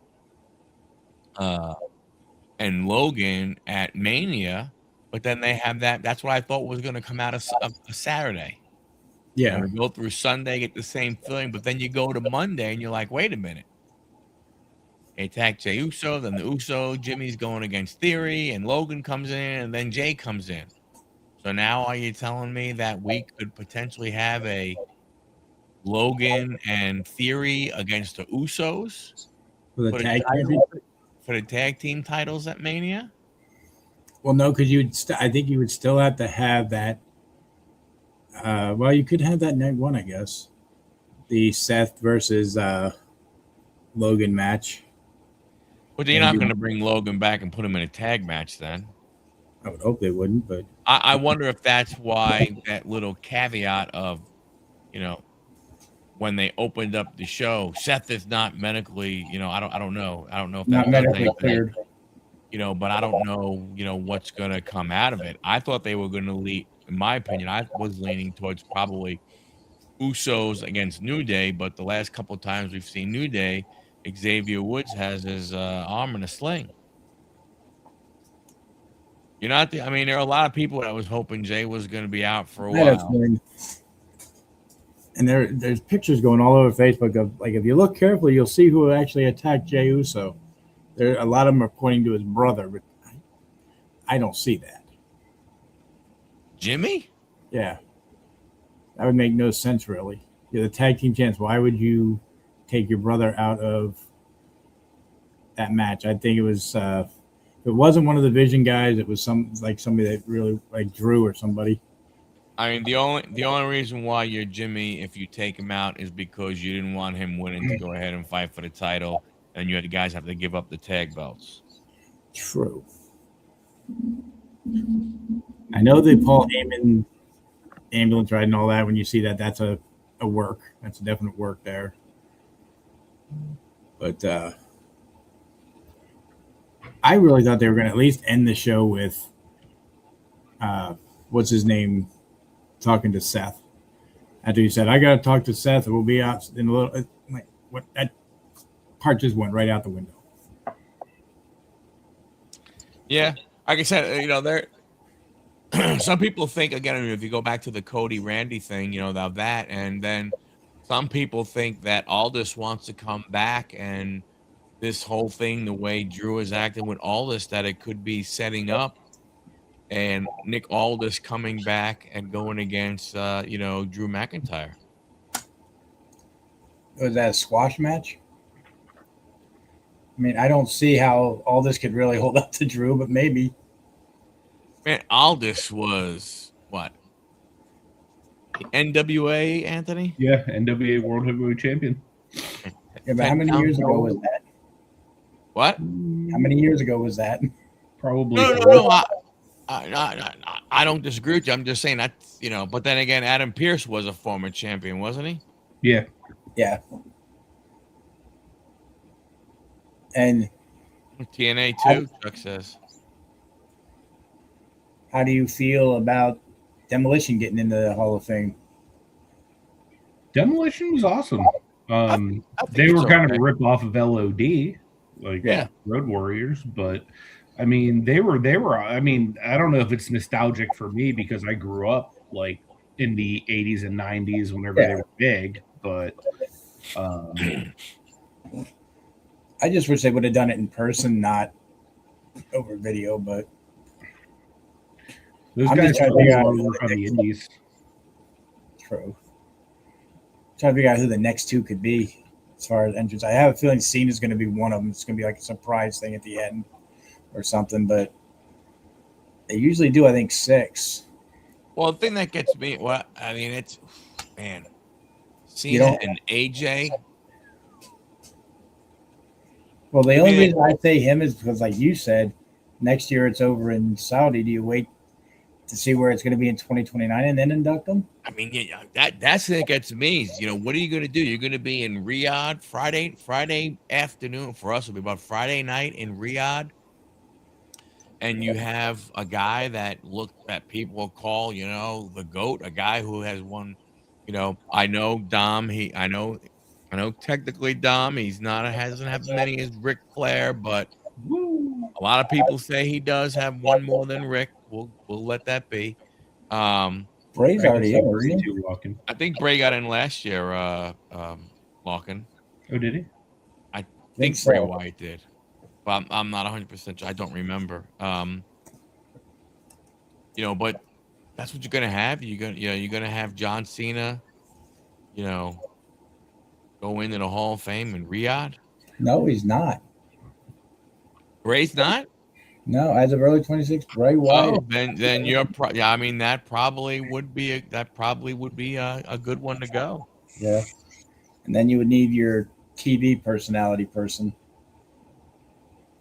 Logan at Mania, but then they have that's what I thought was going to come out of a Saturday. Yeah. We go through Sunday, get the same feeling, but then you go to Monday and you're like, wait a minute. They attack Jey Uso, then the Uso, Jimmy's going against Theory, and Logan comes in, and then Jay comes in. So now are you telling me that we could potentially have a Logan and Theory against the Usos For the tag team titles at Mania? Well, no, because I think you would still have to have that. Well, you could have that night one, I guess. The Seth versus Logan match. But you're not going to bring Logan back and put him in a tag match then. I would hope they wouldn't, but I wonder if that's why that little caveat of, when they opened up the show, Seth is not medically, I don't know. I don't know if that's not medically cleared. But I don't know, what's going to come out of it. I thought they were going to lead, in my opinion, I was leaning towards probably Usos against New Day, but the last couple of times we've seen New Day, Xavier Woods has his arm in a sling. There are a lot of people that was hoping Jay was going to be out for a while. And there's pictures going all over Facebook of, like, if you look carefully, you'll see who actually attacked Jey Uso. A lot of them are pointing to his brother, but I don't see that. Jimmy? Yeah. That would make no sense, really. You're the tag team champs. Why would you take your brother out of that match? I think it was, if it wasn't one of the Vision guys, it was somebody that really, like Drew or somebody. I mean, the only reason why you're Jimmy, if you take him out, is because you didn't want him winning to go ahead and fight for the title, and you had the guys have to give up the tag belts. True. I know the Paul Heyman ambulance ride and all that. When you see that, that's a a work. That's a definite work there. But I really thought they were going to at least end the show with what's his name talking to Seth. After he said, "I got to talk to Seth. We'll be out in a little." Like, what, that part just went right out the window. Yeah, like I said, there. Some people think, again, if you go back to the Cody Randy thing, that, and then some people think that Aldis wants to come back, and this whole thing, the way Drew is acting with Aldis, that it could be setting up and Nick Aldis coming back and going against, Drew McIntyre. Was that a squash match? I mean, I don't see how Aldis could really hold up to Drew, but maybe. Man, Aldis was what? NWA, Anthony? Yeah, NWA World Heavyweight Champion. Yeah, but how many years ago was that? What? How many years ago was that? Probably. No. I don't disagree with you. I'm just saying that, but then again, Adam Pearce was a former champion, wasn't he? Yeah. Yeah. And TNA too, Chuck says. How do you feel about Demolition getting into the Hall of Fame? Demolition was awesome. I think They were it's kind okay. of a rip off of LOD, Road Warriors, but I mean, they were. I mean, I don't know if it's nostalgic for me because I grew up like in the 80s and 90s whenever they were big, but I just wish they would have done it in person, not over video. But those I'm guys just trying to figure out work on the indies. True. Trying to figure out who the next two could be as far as entrance. I have a feeling Cena's going to be one of them. It's going to be like a surprise thing at the end or something, but they usually do, I think, 6. Well, the thing that gets me, it's, man, Cena and AJ. Well, the only reason I say him is because, like you said, next year it's over in Saudi. Do you wait to see where it's going to be in 2029 and then induct them? I mean, yeah, that's the thing that gets me. What are you going to do? You're going to be in Riyadh Friday afternoon. For us, it'll be about Friday night in Riyadh. And you have a guy that people call, the GOAT, a guy who has won, I know Dom. I know technically Dom, hasn't had as many as Ric Flair, but a lot of people say he does have one more than Rick. We'll let that be. Bray's already in, isn't he? I think Bray got in last year, Larkin. Oh, did he? I think Bray Wyatt did. But I'm not 100% sure. I don't remember. But that's what you're gonna have. You're gonna have John Cena, go into the Hall of Fame in Riyadh. No, he's not. Bray's not. No, as of early 26, Bray Wyatt. Oh, then you're that probably would be a good one to go. Yeah, and then you would need your TV personality person.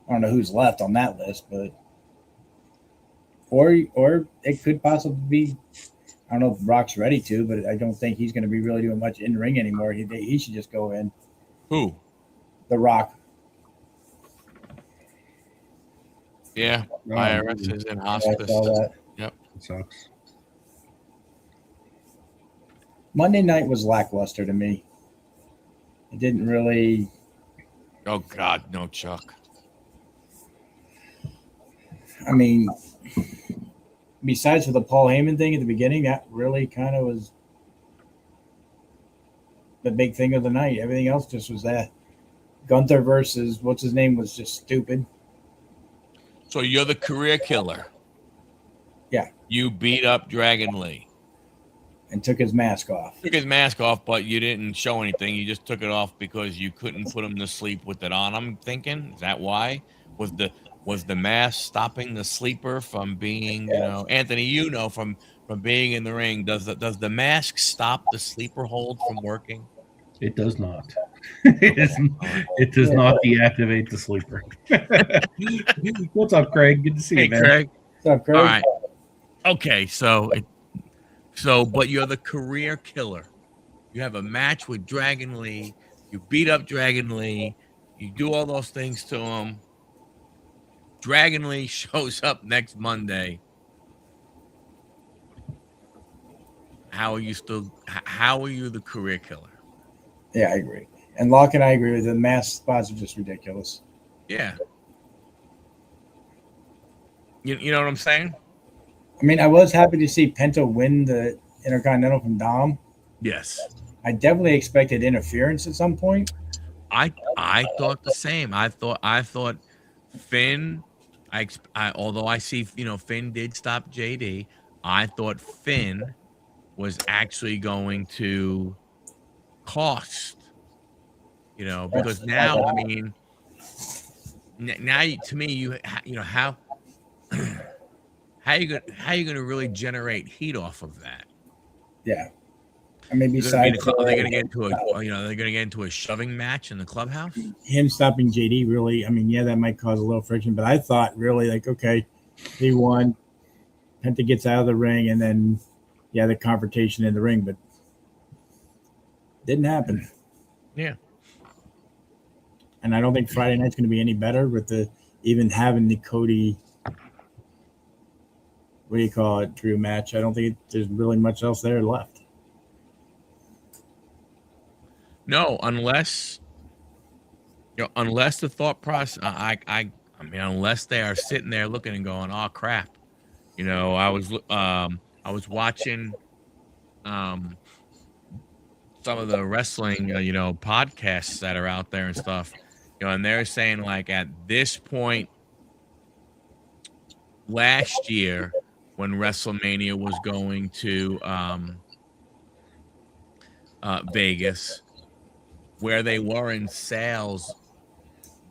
I don't know who's left on that list, but or it could possibly be. I don't know if Brock's ready to, but I don't think he's going to be really doing much in ring anymore. He should just go in. Who? The Rock. Yeah, IRS is in hospice. Yep, it sucks. Monday night was lackluster to me. It didn't really. Oh God, no, Chuck. I mean, besides for the Paul Heyman thing at the beginning, that really kind of was the big thing of the night. Everything else just was that. Gunther versus what's his name was just stupid. So you're the career killer. Yeah. You beat up Dragon Lee. And took his mask off. Took his mask off, but you didn't show anything. You just took it off because you couldn't put him to sleep with it on. I'm thinking, is that why? Was the mask stopping the sleeper from being, Anthony, from being in the ring? Does the mask stop the sleeper hold from working? It does not. It does not deactivate the sleeper. What's up, Craig? Good to see you, man. Craig. What's up, Craig? All right. Okay, but you're the career killer. You have a match with Dragon Lee. You beat up Dragon Lee. You do all those things to him. Dragon Lee shows up next Monday. How are you still? How are you the career killer? Yeah, I agree. And Locke and I agree with the mask spots are just ridiculous. Yeah. You know what I'm saying? I mean, I was happy to see Penta win the Intercontinental from Dom. Yes. I definitely expected interference at some point. I thought the same. I thought Finn. Although I see Finn did stop JD. I thought Finn was actually going to cost. Because now I mean, now to me how you gonna really generate heat off of that? Yeah. I mean, Are besides they gonna get into they're gonna get into a shoving match in the clubhouse? him stopping JD, really, I mean, yeah, that might cause a little friction, but I thought really like, okay, he won. Penta gets out of the ring, and then, yeah, the confrontation in the ring, but didn't happen. Yeah. And I don't think Friday night's going to be any better with even having the Cody, what do you call it, Drew match. I don't think there's really much else there left. No, unless the thought process, I mean, unless they are sitting there looking and going, "Oh crap," I was watching some of the wrestling podcasts that are out there and stuff, and they're saying like at this point last year when WrestleMania was going to Vegas, where they were in sales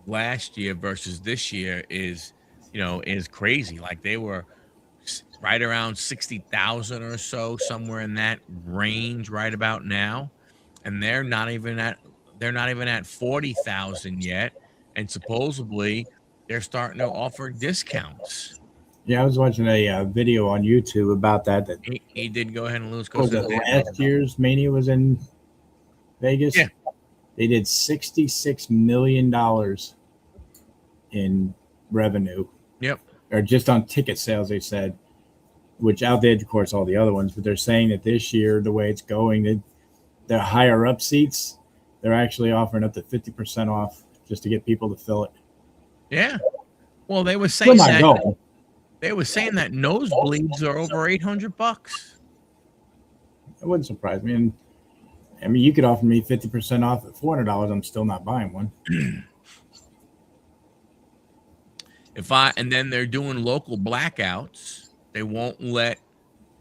last year versus this year is crazy. Like they were right around 60,000 or so, somewhere in that range right about now, and they're not even at 40,000 yet, and supposedly they're starting to offer discounts. Yeah, I was watching a video on YouTube about that. He did go ahead and lose. Last year's Mania was in Vegas. Yeah. They did $66 million in revenue. Yep. Or just on ticket sales, they said, which outdid, of course, all the other ones. But they're saying that this year, the way it's going, the higher up seats, they're actually offering up to 50% off just to get people to fill it. Yeah. Well, they were saying that. Going. They were saying that nosebleeds are over $800. It wouldn't surprise me. And I mean, you could offer me 50% off at $400. I'm still not buying one. And then they're doing local blackouts. They won't let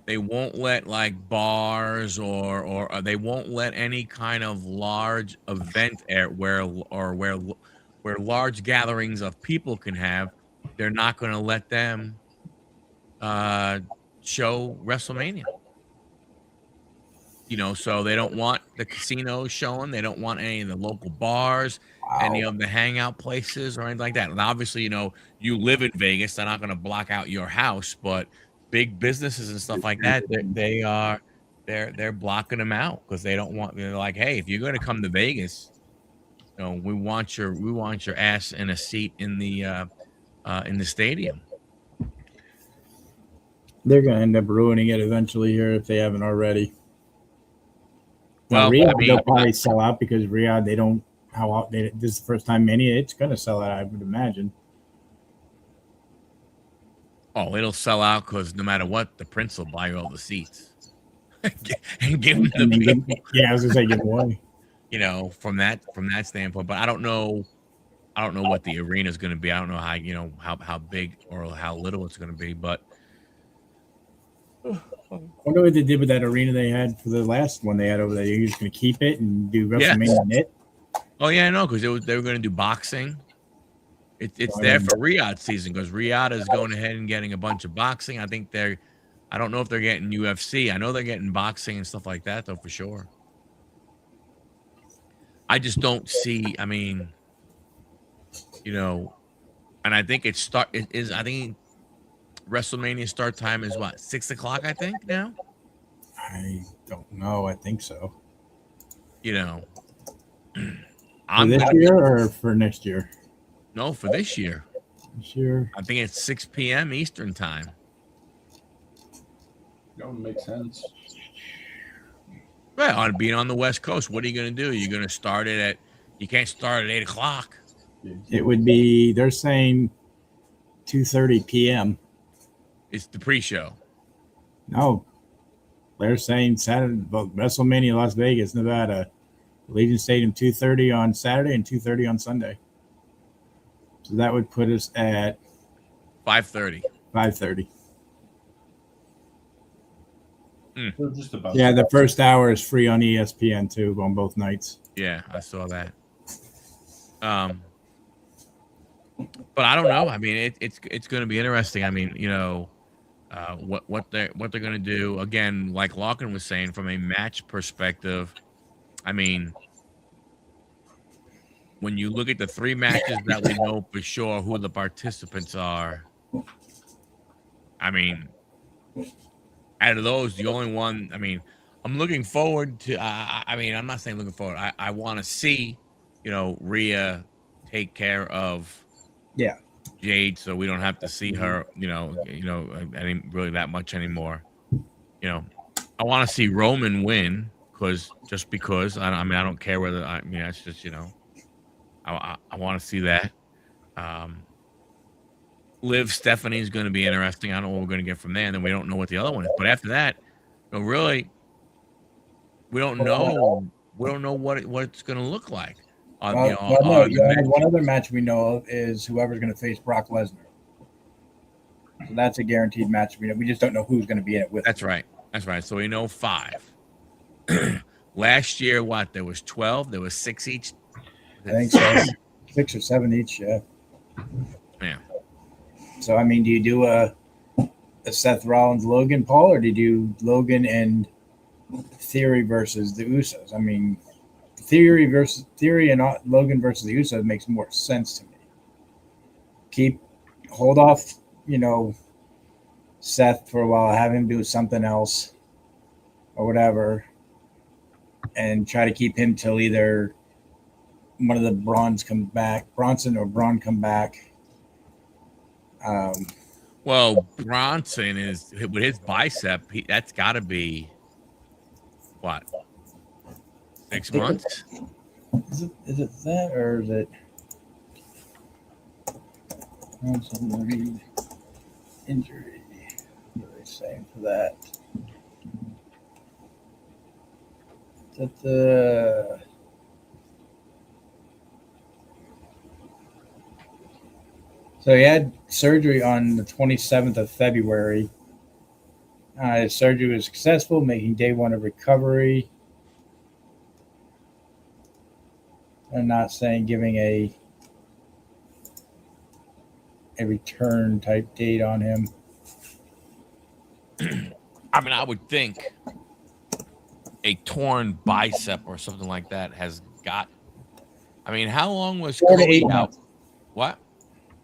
like bars or they won't let any kind of large event where large gatherings of people can have. They're not going to let them show WrestleMania. So they don't want the casinos showing. They don't want any of the local bars, any of the hangout places or anything like that. And obviously, you live in Vegas. They're not going to block out your house, but big businesses and stuff like that, they're blocking them out because they don't want. They're like, hey, if you're going to come to Vegas, we want your ass in a seat in the stadium. They're going to end up ruining it eventually here if they haven't already. Well, Riyadh, they'll probably sell out because Riyadh, they don't. This is the first time Mania. It's going to sell out, I would imagine. Oh, it'll sell out because no matter what, the Prince will buy all the seats and give them to people. Yeah, I was going to say give away. From that standpoint, but I don't know what the arena is going to be. I don't know how big or how little it's going to be, but. I wonder what they did with that arena they had for the last one they had over there. You're just going to keep it and do WrestleMania in it? Oh, yeah, I know, because they were going to do boxing. It's there for Riyadh season because Riyadh is going ahead and getting a bunch of boxing. I don't know if they're getting UFC. I know they're getting boxing and stuff like that, though, for sure. I just don't see, I mean, and I think I think WrestleMania start time is what, 6 o'clock, I think, now? I don't know. I think so. you know, For I'm this gonna year or for next year? no for this year. This year. I think it's 6 p.m. Eastern time. Don't make sense. Right, on being on the West Coast, what are you going to do? You're going to start it at. You can't start at 8 o'clock. It would be. They're saying 2:30 p.m. It's the pre-show. No, they're saying Saturday. WrestleMania, Las Vegas, Nevada, Allegiant Stadium, 2:30 on Saturday and 2:30 on Sunday. So that would put us at 5:30. 5:30. So just about. Yeah, the first hour is free on ESPN too on both nights. Yeah, I saw that. But I don't know. I mean, it's going to be interesting. I mean, you know, what they're going to do again, like Larkin was saying, from a match perspective. I mean, when you look at the 3 matches that we know for sure who the participants are, I mean, out of those, the only one. I mean, I'm looking forward to. I mean, I'm not saying looking forward. I want to see, you know, Rhea take care of. Yeah. Jade, so we don't have to see her, any really that much anymore. You know, I want to see Roman win because I don't care whether it's just I want to see that. Liv Stephanie is going to be interesting. I don't know what we're going to get from there, and then we don't know what the other one is. But after that, really, we don't know. We don't know what it's going to look like. One other match we know of is whoever's going to face Brock Lesnar. So that's a guaranteed match. We just don't know who's going to be in it with. That's right. That's right. So we know 5. Last year, what? There was 12. There was 6 each. I think so. 6 or 7 each. Yeah. Yeah. So I mean, do you do a Seth Rollins Logan Paul, or do you do Logan and Theory versus the Usos? I mean, Theory and Logan versus the Usos makes more sense to me. Hold off, Seth for a while, have him do something else or whatever, and try to keep him till either one of the Bronson or Braun come back. Well, Bronson is with his bicep. That's got to be what, 6 months? Is it that, or is it? Injury. What are they saying for that? So he had surgery on the 27th of February. His surgery was successful, making day 1 of recovery. I'm not saying giving a return type date on him. I mean, I would think a torn bicep or something like that has got. I mean, how long was 4 to 8 Cody out? months. What?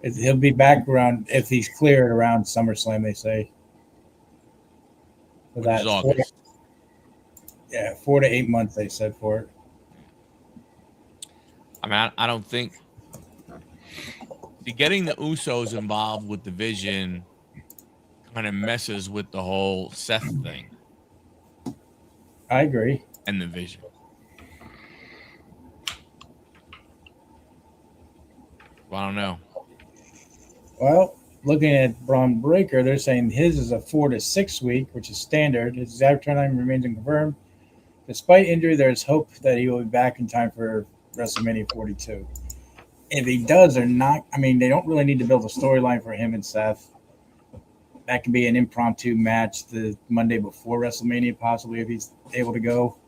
He'll be back around, if he's cleared, around SummerSlam, they say. For that, 4 to 8 months they said for it. I mean, I don't think getting the Usos involved with the Vision kind of messes with the whole Seth thing. I agree. And the Vision. Well, I don't know. Well, looking at Braun Breaker, they're saying his is a 4 to 6 week, which is standard. His exact time remains unconfirmed. Despite injury, there's hope that he will be back in time for WrestleMania 42. If he does or not, I mean, they don't really need to build a storyline for him and Seth. That could be an impromptu match the Monday before WrestleMania, possibly, if he's able to go.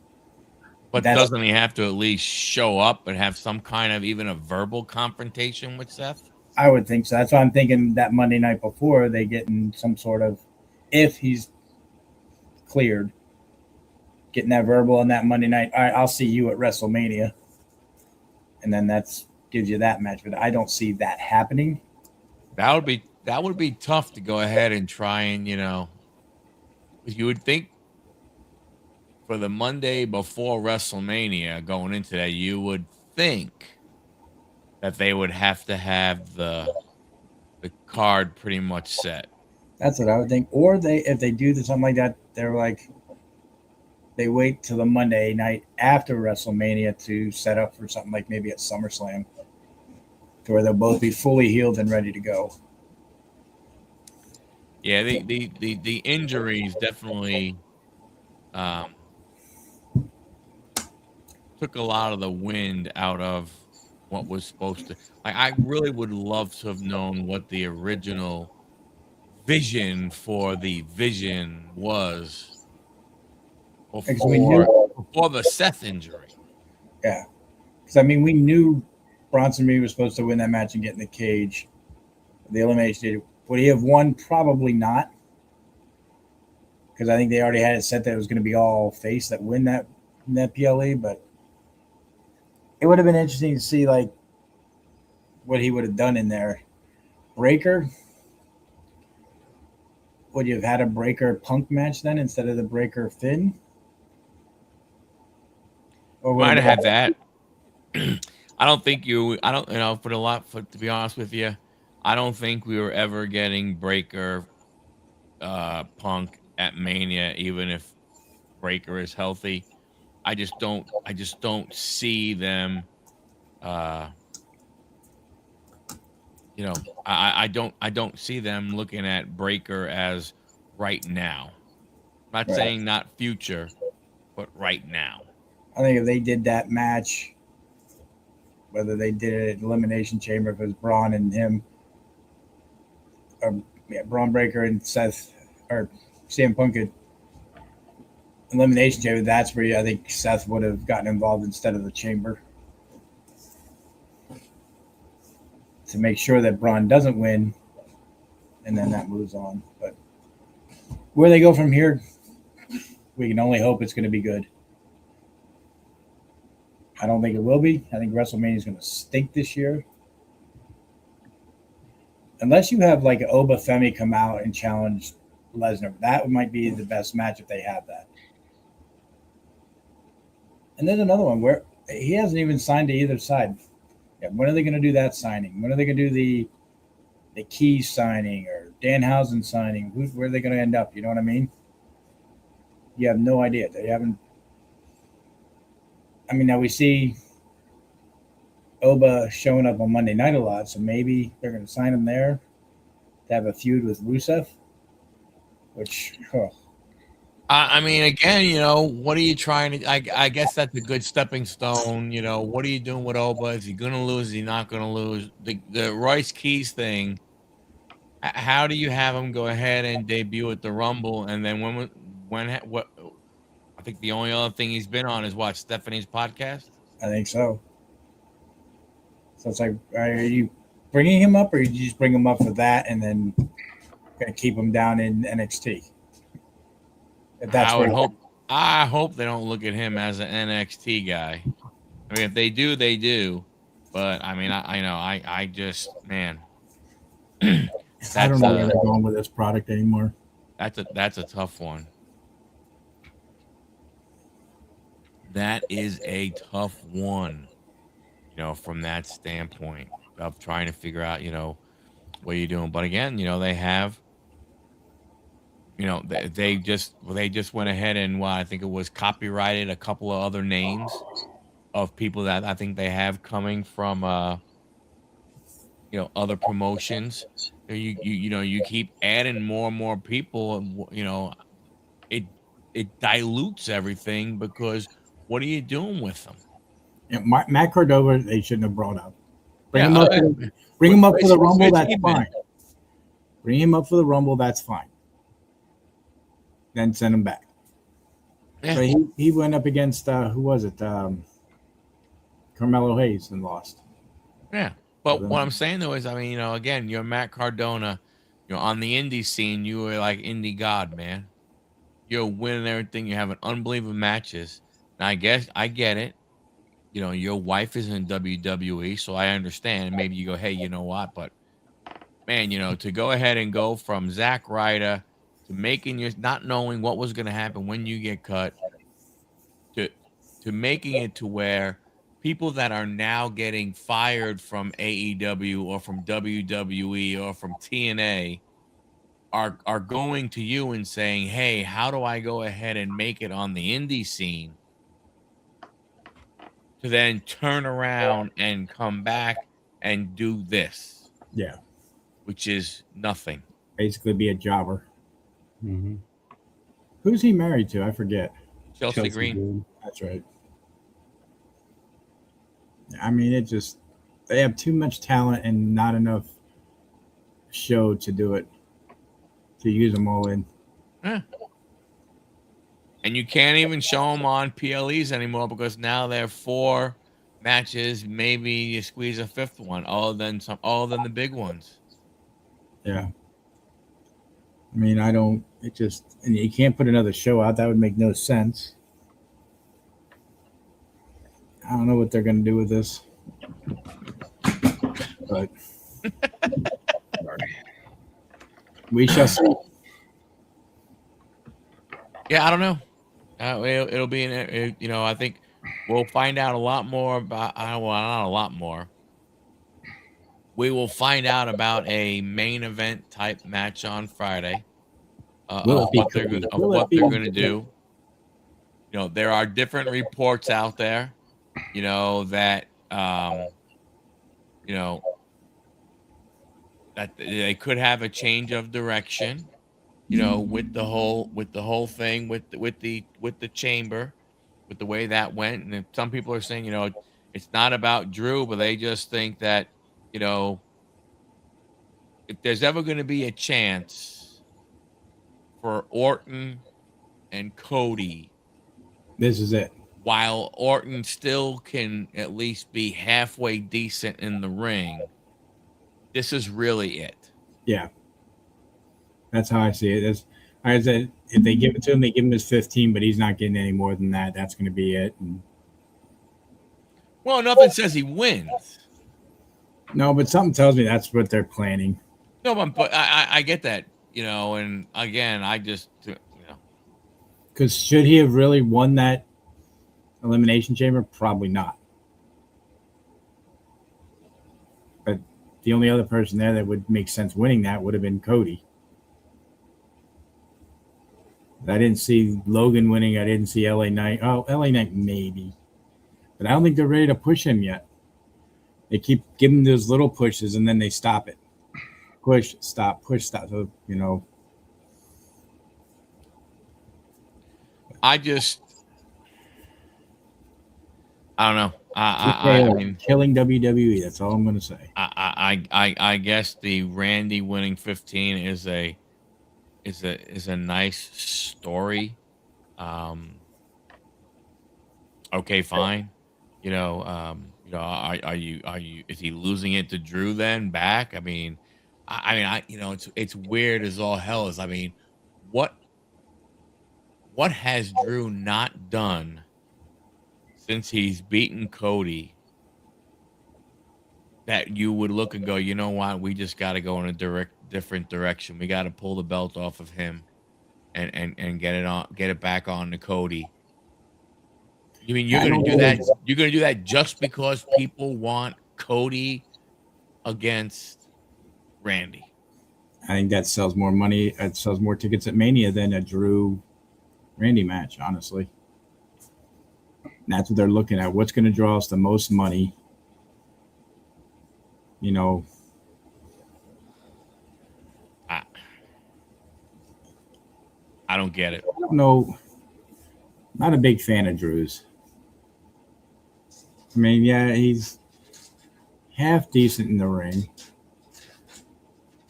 But doesn't he have to at least show up and have some kind of even a verbal confrontation with Seth? I would think so. That's why I'm thinking that Monday night before they get in some sort of, if he's cleared, getting that verbal on that Monday night. All right, I'll see you at WrestleMania. And then gives you that match, but I don't see that happening. That would be tough to go ahead and try and, you would think for the Monday before WrestleMania going into that, you would think that they would have to have the card pretty much set. That's what I would think. Or if they do something like that, they're like they wait till the Monday night after WrestleMania to set up for something like maybe at SummerSlam, to where they'll both be fully healed and ready to go. Yeah, the injuries definitely um, took a lot of the wind out of what was supposed to. Like, I really would love to have known what the original vision for the Vision was Because we knew, before the Seth injury. yeah. Because I mean, we knew Bronson Reed was supposed to win that match and get in the cage. The elimination did. Would he have won? Probably not. Because I think they already had it set that it was going to be all face that win that PLE. But it would have been interesting to see like what he would have done in there. Breaker. Would you have had a Breaker Punk match then instead of the Breaker Finn? Or Might have had that. I don't think I don't, for a lot, to be honest with you, I don't think we were ever getting Breaker Punk at Mania, even if Breaker is healthy. I just don't see them. I don't see them looking at Breaker as right now. I'm not saying not future, but right now. I think if they did that match, whether they did it at Elimination Chamber, if it was Braun and him, or Braun Breaker and Seth, or CM Punk at Elimination Chamber, that's where I think Seth would have gotten involved instead of the Chamber, to make sure that Braun doesn't win, and then that moves on. But where they go from here, we can only hope it's going to be good. I don't think it will be. I think WrestleMania is going to stink this year. Unless you have like Oba Femi come out and challenge Lesnar. That might be the best match if they have that. And then another one where he hasn't even signed to either side. Yeah, when are they going to do that signing? When are they going to do the Keys signing or Danhausen signing? Where are they going to end up? You know what I mean? You have no idea. They haven't. I mean, now we see Oba showing up on Monday night a lot, so maybe they're going to sign him there to have a feud with Rusev, which, I mean, again, what are you trying to? I guess that's a good stepping stone. What are you doing with Oba? Is he going to lose? Is he not going to lose? The Royce Keys thing. How do you have him go ahead and debut at the Rumble, and then what? I think the only other thing he's been on is what, Stephanie's podcast. I think so. So it's like, are you bringing him up, or you just bring him up for that, and then going to keep him down in NXT? If that's I hope they don't look at him as an NXT guy. I mean, if they do, they do. But I mean, I just, man, I don't know where they're going with this product anymore. That's a tough one. That is a tough one, from that standpoint of trying to figure out, what you're doing. But again, they have, they just went ahead and I think it was copyrighted a couple of other names of people that I think they have coming from, other promotions. You keep adding more and more people, and it dilutes everything, because what are you doing with them? Yeah, Matt Cordova, they shouldn't have brought up. Bring him up for the Rumble. That's fine. Bring him up for the Rumble. That's fine. Then send him back. Yeah. But he went up against who was it? Carmelo Hayes, and lost. Yeah, but what I'm saying though is, I mean, again, you're Matt Cardona. On the indie scene, you were like indie god, man. You're winning everything. You're having unbelievable matches. And I guess I get it. Your wife is in WWE, so I understand. And maybe you go, hey, you know what? But man, to go ahead and go from Zack Ryder to making not knowing what was going to happen when you get cut, to making it to where people that are now getting fired from AEW or from WWE or from TNA are going to you and saying, "Hey, how do I go ahead and make it on the indie scene?" To then turn around and come back and do this, Yeah. which is nothing. Basically be a jobber. Mm-hmm. Who's he married to? I forget. Chelsea Green. That's right. I mean, they have too much talent and not enough show to do it, to use them all in. Yeah. And you can't even show them on PLEs anymore because now they're 4 matches. Maybe you squeeze a 5th one, all than the big ones. Yeah. I mean, and you can't put another show out. That would make no sense. I don't know what they're going to do with this. But we shall see. Yeah, I don't know. It'll be I think we'll find out a lot more about. Well, not a lot more. We will find out about a main event type match on Friday. Of what they're going to do. There are different reports out there. That that they could have a change of direction. With the whole thing with the chamber, with the way that went, and some people are saying, it's not about Drew, but they just think that, if there's ever going to be a chance for Orton and Cody, This is it. while Orton still can at least be halfway decent in the ring, this is really it. Yeah. That's how I see it. I said, if they give it to him, they give him his 15, but he's not getting any more than that. That's going to be it. Well, nothing says he wins. No, but something tells me that's what they're planning. No, but I get that, and again, I just, Because should he have really won that Elimination Chamber? Probably not. But the only other person there that would make sense winning that would have been Cody. I didn't see Logan winning. I didn't see LA Knight. Oh, LA Knight maybe. But I don't think they're ready to push him yet. They keep giving those little pushes and then they stop it. Push, stop, push, stop. So, I don't know. I mean, killing WWE. That's all I'm going to say. I guess the Randy winning 15 is a nice story. Okay, fine. Are you is he losing it to Drew then back? I mean, it's weird as all hell is. I mean, what has Drew not done since he's beaten Cody that you would look and go, you know what, we just got to go in a different direction. We got to pull the belt off of him and get it back on to Cody. You mean you're going to do that? You're going to do that just because people want Cody against Randy? I think that sells more money. It sells more tickets at Mania than a Drew Randy match, honestly. And that's what they're looking at. What's going to draw us the most money? I don't get it. I don't know. Not a big fan of Drew's. I mean, yeah, he's half decent in the ring.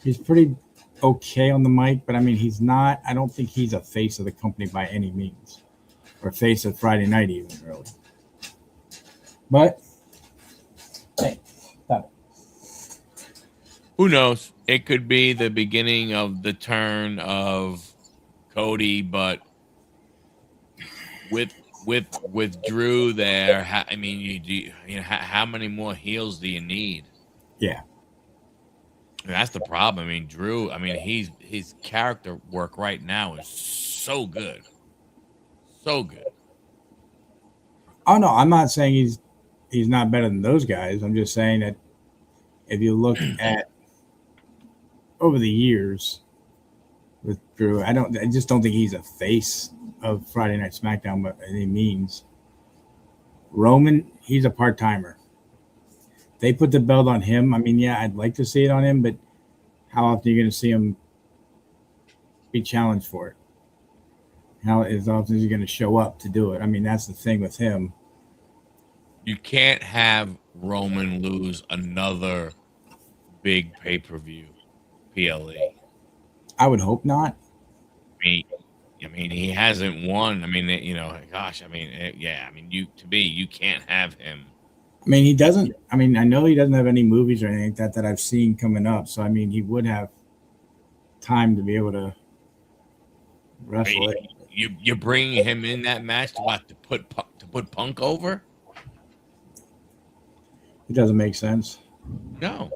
He's pretty okay on the mic, but I mean, he's not. I don't think he's a face of the company by any means, or face of Friday Night even, really. But hey, stop it. Who knows? It could be the beginning of the turn of Cody, but with Drew there, I mean, how many more heels do you need? Yeah. That's the problem. I mean, Drew, his character work right now is so good. So good. Oh no, I'm not saying he's not better than those guys. I'm just saying that if you look at over the years with Drew, I just don't think he's a face of Friday Night SmackDown by any means. Roman, he's a part timer. They put the belt on him. I mean, yeah, I'd like to see it on him, but how often are you going to see him be challenged for it? How as often is he going to show up to do it? I mean, that's the thing with him. You can't have Roman lose another big pay-per-view PLE. I would hope not. I mean, he hasn't won. I mean, gosh, I mean, you can't have him. I mean, he doesn't. I mean, I know he doesn't have any movies or anything like that I've seen coming up. So, I mean, he would have time to be able to wrestle it. You're bringing him in that match to put Punk over? It doesn't make sense. No.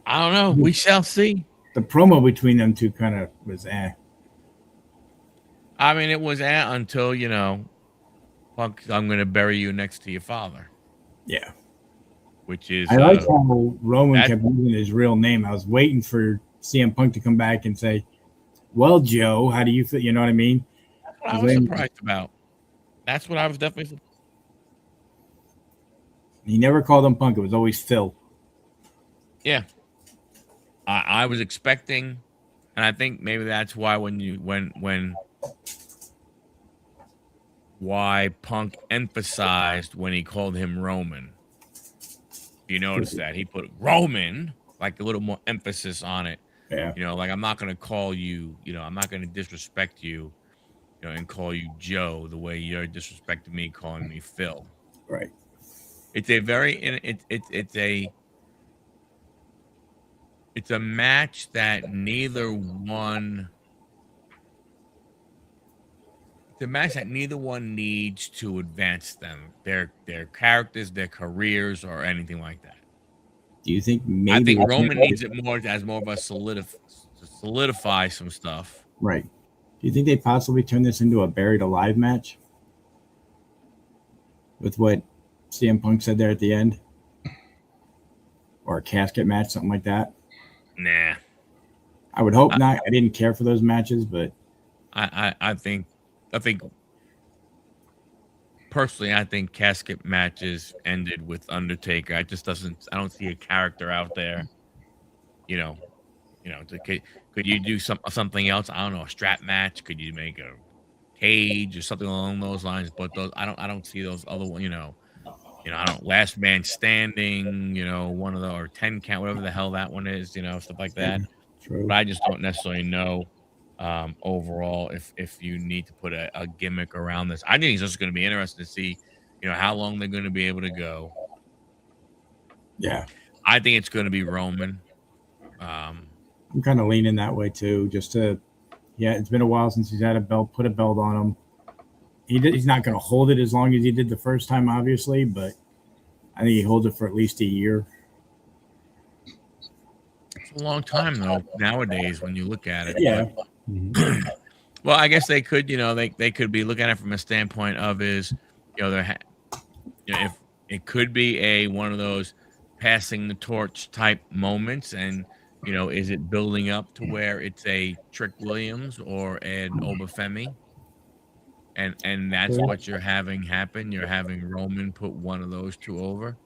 I don't know. We shall see. The promo between them two kind of was I mean, it was until, Punk, I'm going to bury you next to your father. Yeah. Which is. I like how Roman kept using his real name. I was waiting for CM Punk to come back and say, well, Joe, how do you feel? You know what I mean? That's what I was surprised about. That's what I was definitely surprised. He never called him Punk. It was always Phil. Yeah. I was expecting, and I think maybe that's why why Punk emphasized when he called him Roman. You notice that he put Roman, like a little more emphasis on it. Yeah. Like I'm not going to call you, I'm not going to disrespect you, and call you Joe the way you're disrespecting me, calling me Phil. Right. It's a very, it's a match that neither one needs to advance them, their characters, their careers, or anything like that. Do you think I think Roman needs it more as more of a solidify some stuff. Right. Do you think they possibly turn this into a buried alive match? With what CM Punk said there at the end? Or a casket match, something like that? Nah. I would hope not. I didn't care for those matches, but I think personally, I think casket matches ended with Undertaker. I don't see a character out there. Could you do something else? I don't know, a strap match. Could you make a cage or something along those lines? But I don't see those other ones. I don't last man standing. One of the or 10 count, whatever the hell that one is. Stuff like that. True. But I just don't necessarily know. Overall, if you need to put a gimmick around this, I think it's just going to be interesting to see, how long they're going to be able to go. Yeah, I think it's going to be Roman. I'm kind of leaning that way too. It's been a while since he's had a belt. Put a belt on him. He's not going to hold it as long as he did the first time, obviously, but I think he holds it for at least a year. It's a long time though. Nowadays, when you look at it, yeah. Well, I guess they could, they could be looking at it from a standpoint of if it could be one of those passing the torch type moments, and is it building up to where it's a Trick Williams or an Obafemi, and that's what you're having happen. You're having Roman put one of those two over,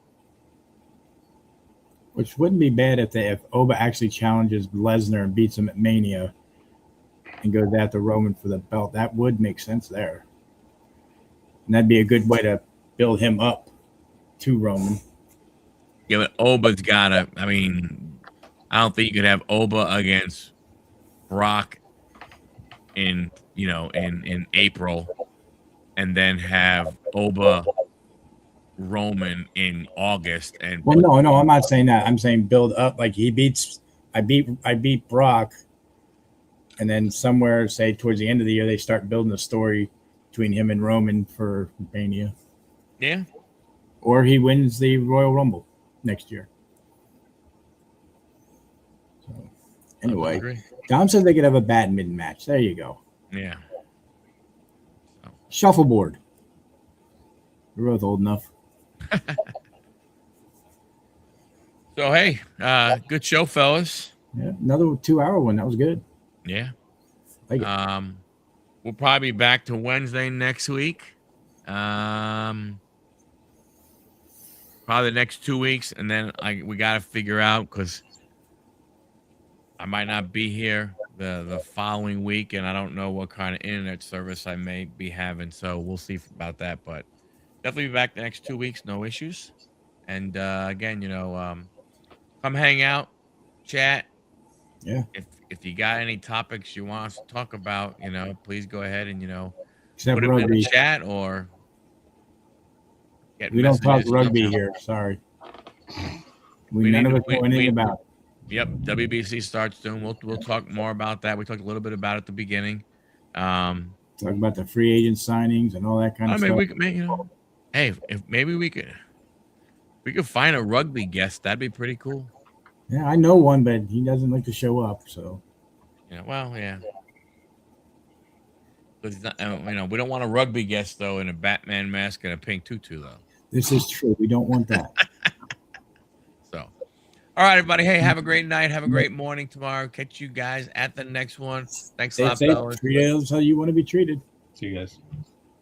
which wouldn't be bad if Oba actually challenges Lesnar and beats him at Mania. And goes after Roman for the belt. That would make sense there. And that'd be a good way to build him up to Roman. Yeah, but Oba's gotta, I don't think you could have Oba against Brock in April and then have Oba Roman in August. And no, I'm not saying that. I'm saying build up like I beat Brock. And then somewhere, say, towards the end of the year, they start building a story between him and Roman for Mania. Yeah. Or he wins the Royal Rumble next year. So, anyway, Dom said they could have a badminton match. There you go. Yeah. Shuffleboard. We're both old enough. So hey, good show, fellas. Yeah, another 2-hour one. That was good. Yeah. Like it. We'll probably be back to Wednesday next week. Probably the next 2 weeks, and then we got to figure out because I might not be here the following week, and I don't know what kind of internet service I may be having, so we'll see about that. But definitely be back the next 2 weeks, no issues. And again, come hang out, chat. Yeah. If you got any topics you want us to talk about, please go ahead and Except put them in the rugby. chat or get We don't talk messages. rugby here. Sorry. None of us know anything about it. Yep, WBC starts soon. We'll talk more about that. We talked a little bit about it at the beginning. Talk about the free agent signings and all that kind of stuff. We could, hey, if maybe we could find a rugby guest, that'd be pretty cool. Yeah, I know one, but he doesn't like to show up. So. Yeah, well, yeah. But we don't want a rugby guest though in a Batman mask and a pink tutu though. This is true. We don't want that. So, all right, everybody. Hey, have a great night. Have a great morning tomorrow. Catch you guys at the next one. Thanks a lot, fellas. Treat others how you want to be treated. See you guys.